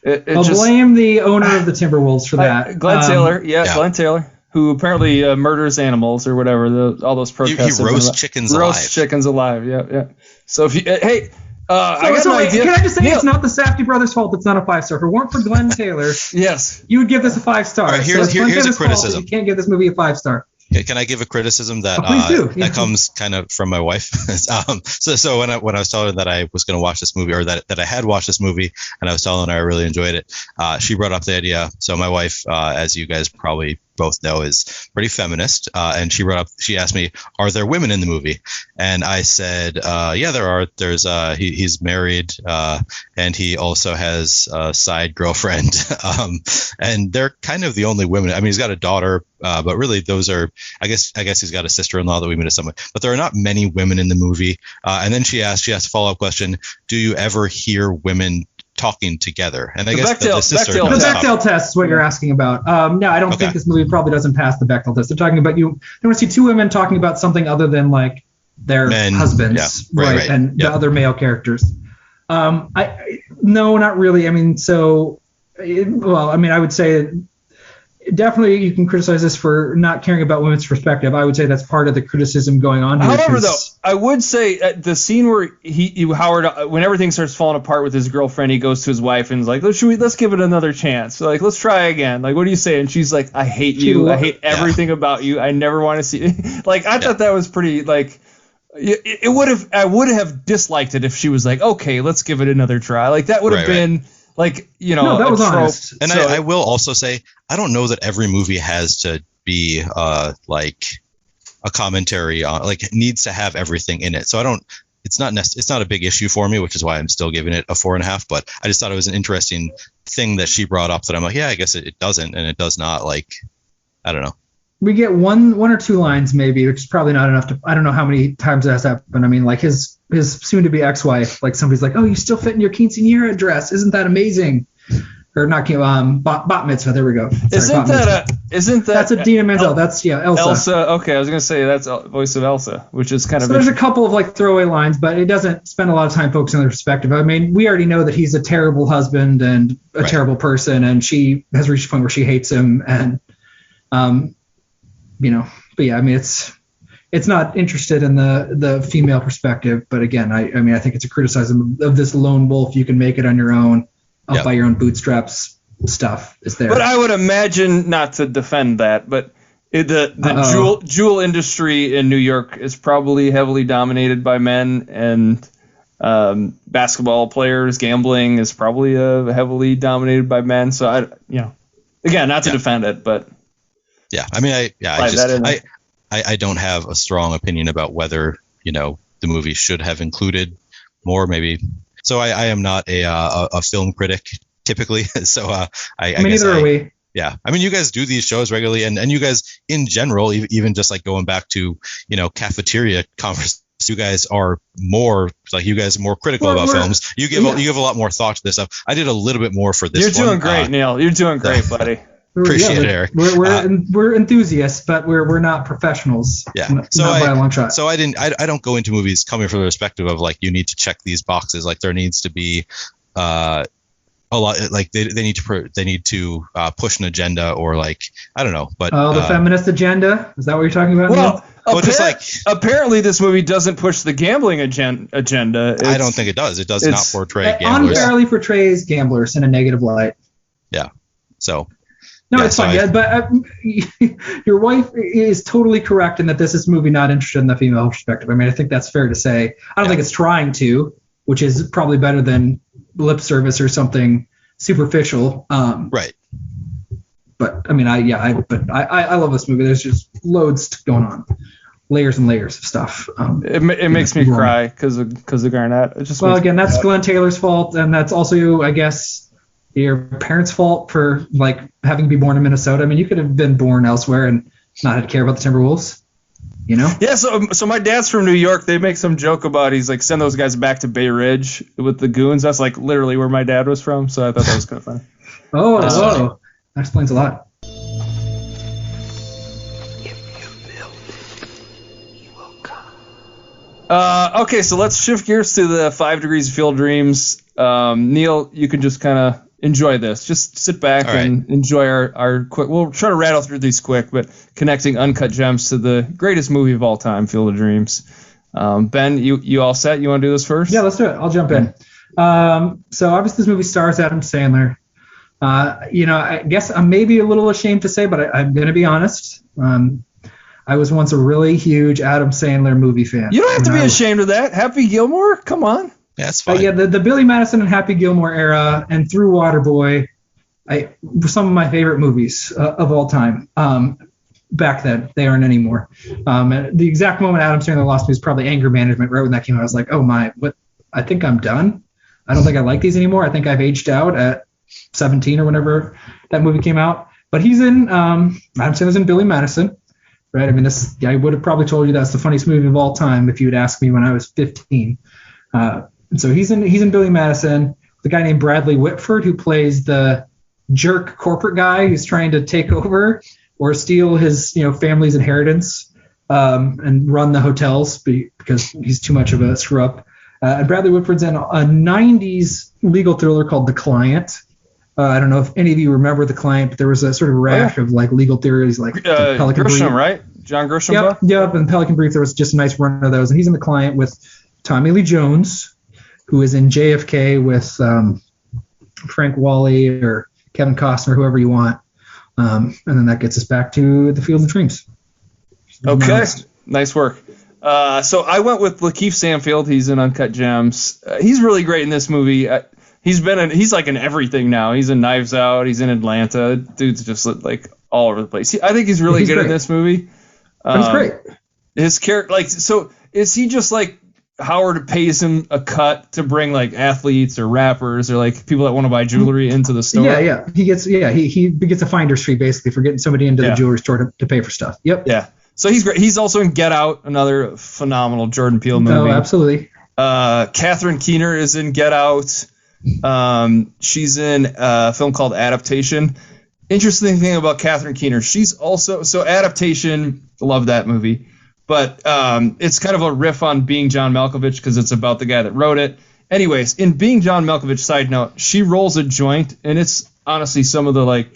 Speaker 4: I'll blame the owner of the Timberwolves for that.
Speaker 3: Glenn Taylor. Glenn Taylor, who apparently murders animals or whatever. All those protests.
Speaker 9: He roasts chickens alive.
Speaker 3: Roasts chickens alive. Yeah. So if you I got an idea.
Speaker 4: Can I just say it's not the Safdie brothers' fault? It's not a 5-star. If it weren't for Glenn Taylor,
Speaker 3: yes,
Speaker 4: you would give this a 5-star.
Speaker 9: All right, here's a criticism.
Speaker 4: You can't give this movie a 5-star.
Speaker 9: Can I give a criticism that
Speaker 4: that
Speaker 9: comes kind of from my wife? So when I was telling her that I was going to watch this movie, or that I had watched this movie, and I was telling her I really enjoyed it, she brought up the idea. So my wife, as you guys probably both know, is pretty feminist, and she asked me, are there women in the movie? And I said, yeah, there are. There's he's married, and he also has a side girlfriend, and they're kind of the only women. I mean, he's got a daughter, but really those are, I guess he's got a sister-in-law that we met at some point, but there are not many women in the movie. And then she asked a follow-up question: do you ever hear women talking together? And I guess the
Speaker 4: Bechdel test is what you're asking about. No, I don't think this movie probably doesn't pass the Bechdel test. They're talking about they want to see two women talking about something other than like their husbands, right? And the other male characters. No, not really. I mean, I would say definitely you can criticize this for not caring about women's perspective. I would say that's part of the criticism going on here.
Speaker 3: However, though, I would say the scene where Howard, when everything starts falling apart with his girlfriend, he goes to his wife and is like, let's give it another chance. Like, let's try again. Like, what do you say? And she's like, I hate you. I hate everything about you. I never want to see. Like, I thought that was pretty, like, I would have disliked it if she was like, okay, let's give it another try. Like, that would have been. Like, no,
Speaker 4: that was honest.
Speaker 9: And I will also say, I don't know that every movie has to be like a commentary on, like, it needs to have everything in it. So it's not a big issue for me, which is why I'm still giving it a 4.5. But I just thought it was an interesting thing that she brought up that I'm like, yeah, I guess it doesn't, and it does not. Like, I don't know.
Speaker 4: We get one or two lines maybe, which is probably not enough to. I don't know how many times that has happened. I mean, like his soon-to-be ex-wife, like somebody's like, "Oh, you still fit in your quinceañera dress? Isn't that amazing?" Or not bat mitzvah. There we go. Sorry,
Speaker 3: isn't that
Speaker 4: that's Idina Menzel? That's Elsa.
Speaker 3: Elsa. Okay, I was gonna say that's voice of Elsa, which is kind of.
Speaker 4: So there's a couple of like throwaway lines, but it doesn't spend a lot of time focusing on the perspective. I mean, we already know that he's a terrible husband and a terrible person, and she has reached a point where she hates him, and but yeah, I mean, it's not interested in the female perspective, but again, I think it's a criticism of this lone wolf. You can make it on your own, up by your own bootstraps. Stuff is there.
Speaker 3: But I would imagine, not to defend that, but the jewel industry in New York is probably heavily dominated by men, and basketball players, gambling is probably heavily dominated by men. So again, not to defend it, but.
Speaker 9: Yeah, I mean, I don't have a strong opinion about whether, the movie should have included more, maybe. So I am not a film critic typically. So I guess
Speaker 4: neither are we.
Speaker 9: Yeah, I mean, you guys do these shows regularly, and you guys in general, even just like going back to cafeteria conversations, you guys are more critical about films. You give a lot more thought to this stuff. I did a little bit more for this.
Speaker 3: You're doing great, Neil. You're doing great, buddy.
Speaker 9: Appreciate it, Eric.
Speaker 4: We're enthusiasts, but we're not professionals.
Speaker 9: Yeah.
Speaker 4: Not by a long shot.
Speaker 9: So I don't go into movies coming from the perspective of like you need to check these boxes. Like there needs to be a lot, like they need to push an agenda, or like I don't know, but
Speaker 4: the feminist agenda, is that what you're talking about?
Speaker 3: Well,
Speaker 9: Neil?
Speaker 3: Apparently this movie doesn't push the gambling agenda.
Speaker 9: I don't think it does. It does not portray gamblers.
Speaker 4: Unfairly portrays gamblers in a negative light.
Speaker 9: Yeah. So.
Speaker 4: No,
Speaker 9: yeah,
Speaker 4: it's fine. But your wife is totally correct in that this is a movie not interested in the female perspective. I mean, I think that's fair to say. I don't think it's trying to, which is probably better than lip service or something superficial.
Speaker 9: Right.
Speaker 4: But I mean, I love this movie. There's just loads going on, layers and layers of stuff.
Speaker 3: It makes me cry because of Garnett.
Speaker 4: Again, that's Glenn Taylor's fault, and that's also, I guess, your parents' fault for like having to be born in Minnesota. I mean, you could have been born elsewhere and not had to care about the Timberwolves, you know?
Speaker 3: Yeah. So my dad's from New York. They make some joke about he's like send those guys back to Bay Ridge with the goons. That's like literally where my dad was from. So I thought that was kind of funny.
Speaker 4: That explains a lot.
Speaker 3: Okay, so let's shift gears to the 5 Degrees of Field Dreams. Neil, you can just kind of enjoy this. Just sit back and enjoy our quick. We'll try to rattle through these quick, but connecting Uncut Gems to the greatest movie of all time, Field of Dreams. Ben, you all set? You want to do this first?
Speaker 4: Yeah, let's do it. I'll jump in. So obviously this movie stars Adam Sandler. I guess I'm maybe a little ashamed to say, but I'm going to be honest. I was once a really huge Adam Sandler movie fan.
Speaker 3: You don't have to be ashamed of that. Happy Gilmore? Come on.
Speaker 9: Yeah, that's fine.
Speaker 4: The Billy Madison and Happy Gilmore era and through Waterboy were some of my favorite movies of all time. Back then, they aren't anymore. The exact moment Adam Sandler lost me was probably Anger Management. Right when that came out, I was like, oh my, what? I think I'm done. I don't think I like these anymore. I think I've aged out at 17 or whenever that movie came out. But he's in Adam Sandler's in Billy Madison. Right, I mean, I would have probably told you that's the funniest movie of all time if you had asked me when I was 15. And so he's in Billy Madison. The guy named Bradley Whitford, who plays the jerk corporate guy who's trying to take over or steal his family's inheritance and run the hotels because he's too much of a screw up. And Bradley Whitford's in a 90s legal thriller called The Client. I don't know if any of you remember The Client, but there was a sort of rash of like legal theories like Pelican
Speaker 3: Grisham,
Speaker 4: Brief.
Speaker 3: right? John Grisham.
Speaker 4: Yep. And Pelican Brief, there was just a nice run of those. And he's in The Client with Tommy Lee Jones, who is in JFK with Frank Wally or Kevin Costner, whoever you want. And then that gets us back to the Field of Dreams.
Speaker 3: Okay, nice work. So I went with Lakeith Stanfield. He's in Uncut Gems. He's really great in this movie. He's like in everything now. He's in Knives Out. He's in Atlanta. Dude's just like all over the place. I think he's really good in this movie.
Speaker 4: He's great.
Speaker 3: His character, so is he just like Howard pays him a cut to bring like athletes or rappers or like people that want to buy jewelry into the store?
Speaker 4: Yeah. He gets a finder's fee basically for getting somebody into the jewelry store to pay for stuff. Yep.
Speaker 3: Yeah. So he's great. He's also in Get Out, another phenomenal Jordan Peele movie.
Speaker 4: Oh, absolutely.
Speaker 3: Catherine Keener is in Get Out. She's in a film called Adaptation. Interesting thing about Catherine Keener, she's also Adaptation. Love that movie, but it's kind of a riff on Being John Malkovich because it's about the guy that wrote it. Anyways, in Being John Malkovich, side note, she rolls a joint, and it's honestly some of the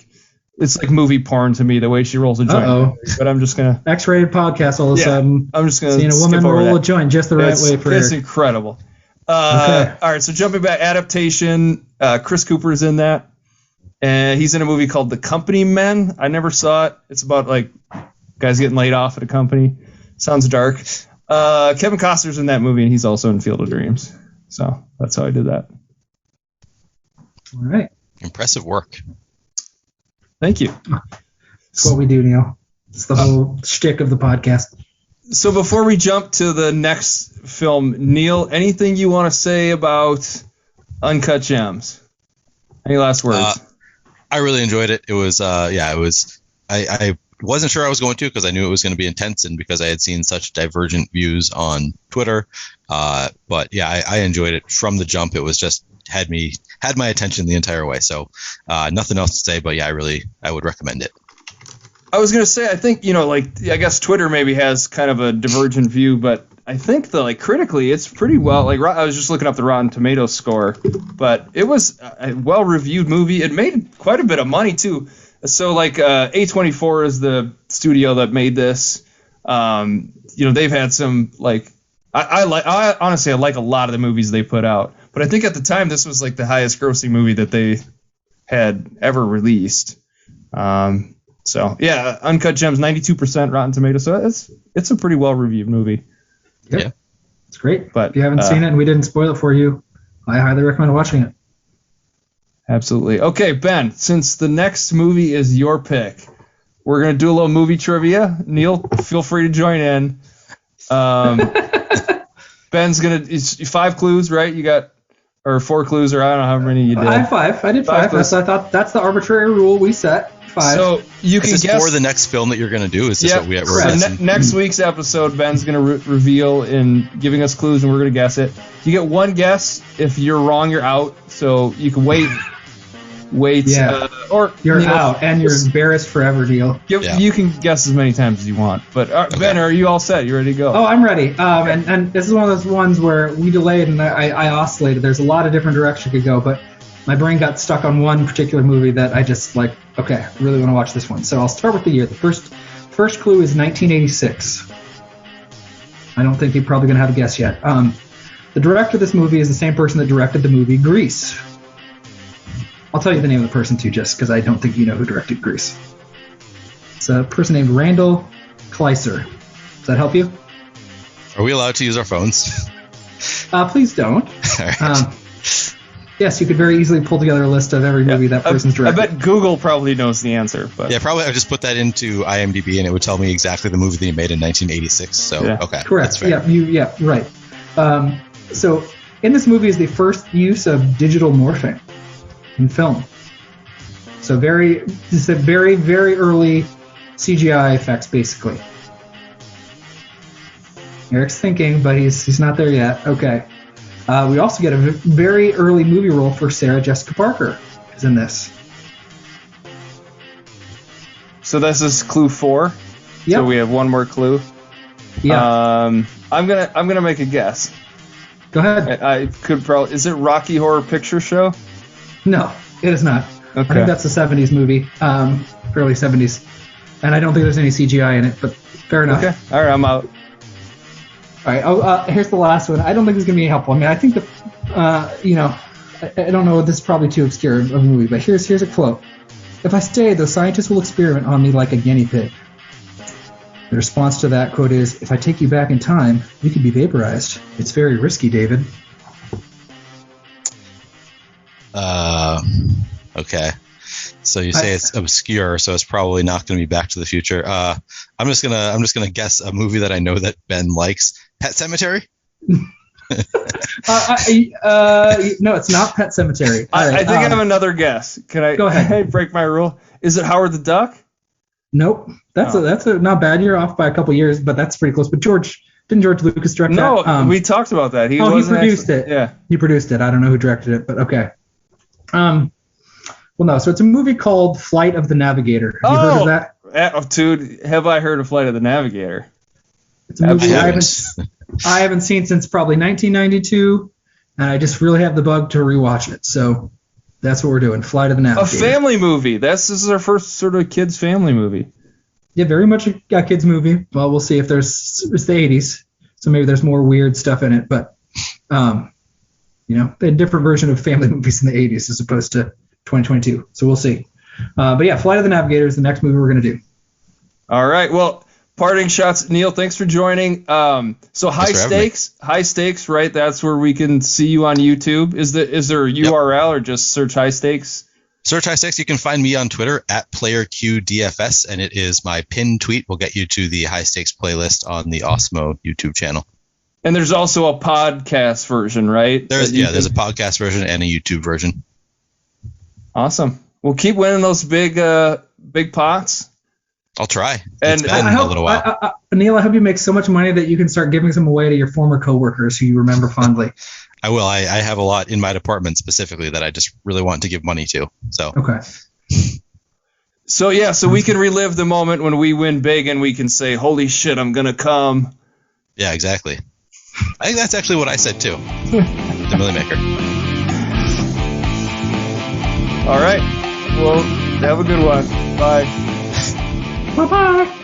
Speaker 3: it's like movie porn to me the way she rolls a joint.
Speaker 4: Uh-oh.
Speaker 3: But I'm just gonna
Speaker 4: X-rated podcast all of a sudden.
Speaker 3: I'm just gonna
Speaker 4: seeing a woman roll a joint just the right way for
Speaker 3: it's
Speaker 4: Eric.
Speaker 3: incredible.
Speaker 4: Okay.
Speaker 3: All right, so jumping back, Adaptation. Chris Cooper's in that, and he's in a movie called The Company Men. I never saw it. It's about like guys getting laid off at a company. Sounds dark. Kevin Costner's in that movie, and he's also in Field of Dreams. So that's how I did that.
Speaker 4: All right.
Speaker 9: Impressive work.
Speaker 3: Thank you.
Speaker 4: That's what we do, Neil. It's the whole shtick of the podcast.
Speaker 3: So before we jump to the next film, Neil, anything you want to say about Uncut Gems? Any last words?
Speaker 9: I really enjoyed it. It was, I wasn't sure I was going to because I knew it was going to be intense and because I had seen such divergent views on Twitter. But yeah, I enjoyed it from the jump. It was just had my attention the entire way. So nothing else to say, but yeah, I would recommend it.
Speaker 3: I was gonna say, I think, I guess Twitter maybe has kind of a divergent view, but I think critically it's pretty well. I was just looking up the Rotten Tomatoes score, but it was a well-reviewed movie. It made quite a bit of money too. So A24 is the studio that made this. They've had some I honestly like a lot of the movies they put out, but I think at the time this was the highest grossing movie that they had ever released. So yeah, Uncut Gems, 92% Rotten Tomatoes. So it's a pretty well reviewed movie.
Speaker 4: Yep.
Speaker 9: Yeah,
Speaker 4: it's great.
Speaker 3: But
Speaker 4: if you haven't seen it and we didn't spoil it for you, I highly recommend watching it.
Speaker 3: Absolutely. Okay, Ben, since the next movie is your pick, we're gonna do a little movie trivia. Neil, feel free to join in. Ben's it's 5 clues, right? You got, or 4 clues, or I don't know how many you did.
Speaker 4: I had 5. I did 5. I thought that's the arbitrary rule we set. 5.
Speaker 3: So you can guess
Speaker 9: for the next film that you're going to do. Is this what we're
Speaker 3: next week's episode? Ben's going to reveal in giving us clues, and we're going to guess it. You get 1 guess. If you're wrong, you're out. So you can wait.
Speaker 4: Yeah.
Speaker 3: Or
Speaker 4: you're out, and you're embarrassed forever, Neil.
Speaker 3: You can guess as many times as you want. But
Speaker 9: okay.
Speaker 3: Ben, are you all set? You ready to go?
Speaker 4: Oh, I'm ready. And this is one of those ones where we delayed and I oscillated. There's a lot of different directions you could go, but my brain got stuck on one particular movie that I just okay, I really want to watch this one. So I'll start with the year. The first clue is 1986. I don't think you're probably going to have a guess yet. The director of this movie is the same person that directed the movie Grease. I'll tell you the name of the person too, just because I don't think you know who directed Grease. It's a person named Randall Kleiser. Does that help you?
Speaker 9: Are we allowed to use our phones?
Speaker 4: Please don't.
Speaker 9: All right.
Speaker 4: Yes, you could very easily pull together a list of every movie that person's directed.
Speaker 3: I bet Google probably knows the answer. But
Speaker 9: yeah, probably I just put that into IMDb and it would tell me exactly the movie that he made in 1986. So, okay.
Speaker 4: Correct. Yeah, right. So in this movie is the first use of digital morphing in film. So very early CGI effects, basically. Eric's thinking, but he's not there yet. Okay. We also get a very early movie role for Sarah Jessica Parker is in this.
Speaker 3: So this is clue 4.
Speaker 4: Yep.
Speaker 3: So we have one more clue.
Speaker 4: Yeah.
Speaker 3: I'm gonna make a guess.
Speaker 4: Go ahead.
Speaker 3: I could probably. Is it Rocky Horror Picture Show?
Speaker 4: No, it is not.
Speaker 3: Okay.
Speaker 4: I think that's a 70s movie, early 70s, and I don't think there's any CGI in it. But fair enough.
Speaker 3: Okay. All right, I'm out.
Speaker 4: All right, here's the last one. I don't think it's going to be helpful. I mean, I think I don't know, this is probably too obscure of a movie, but here's a quote. If I stay, the scientists will experiment on me like a guinea pig. The response to that quote is, if I take you back in time, you could be vaporized. It's very risky, David.
Speaker 9: Okay. So you say it's obscure, so it's probably not going to be Back to the Future. I'm just gonna guess a movie that I know that Ben likes. Pet Sematary?
Speaker 4: No, it's not Pet Sematary.
Speaker 3: I think I have another guess. Can I
Speaker 4: go ahead?
Speaker 3: Break my rule? Is it Howard the Duck?
Speaker 4: Nope. That's a not bad. You're off by a couple years, but that's pretty close. But didn't George Lucas direct that?
Speaker 3: No, we talked about that. He
Speaker 4: produced it.
Speaker 3: Yeah,
Speaker 4: he produced it. I don't know who directed it, but okay. Well, no. So it's a movie called Flight of the Navigator. Have you heard of that?
Speaker 3: Dude, have I heard of Flight of the Navigator?
Speaker 4: It's a movie I haven't seen since probably 1992, and I just really have the bug to rewatch it. So that's what we're doing. Flight of the Navigator.
Speaker 3: A family movie. This is our first sort of kids' family movie.
Speaker 4: Yeah, very much a kids' movie. Well, we'll see if it's the 80s, so maybe there's more weird stuff in it. But a different version of family movies in the 80s as opposed to 2022. So we'll see. But yeah, Flight of the Navigator is the next movie we're going to do.
Speaker 3: All right. Well, parting shots. Neil, thanks for joining. So high stakes, right? That's where we can see you on YouTube. Is there a URL or just search High Stakes?
Speaker 9: Search High Stakes. You can find me on Twitter at PlayerQDFS, and it is my pinned tweet. Will get you to the High Stakes playlist on the Osmo YouTube channel.
Speaker 3: And there's also a podcast version, right?
Speaker 9: There's a podcast version and a YouTube version.
Speaker 3: Awesome. We'll keep winning those big pots.
Speaker 9: I'll try.
Speaker 3: And
Speaker 9: it's been a little while.
Speaker 4: Neil, I hope you make so much money that you can start giving some away to your former coworkers who you remember fondly.
Speaker 9: I will. I have a lot in my department specifically that I just really want to give money to. So
Speaker 4: Okay.
Speaker 3: So yeah, so we can relive the moment when we win big and we can say, "Holy shit, I'm gonna come."
Speaker 9: yeah, exactly. I think that's actually what I said too. The Millie Maker.
Speaker 3: All right. Well, have a good one. Bye.
Speaker 4: Bye-bye.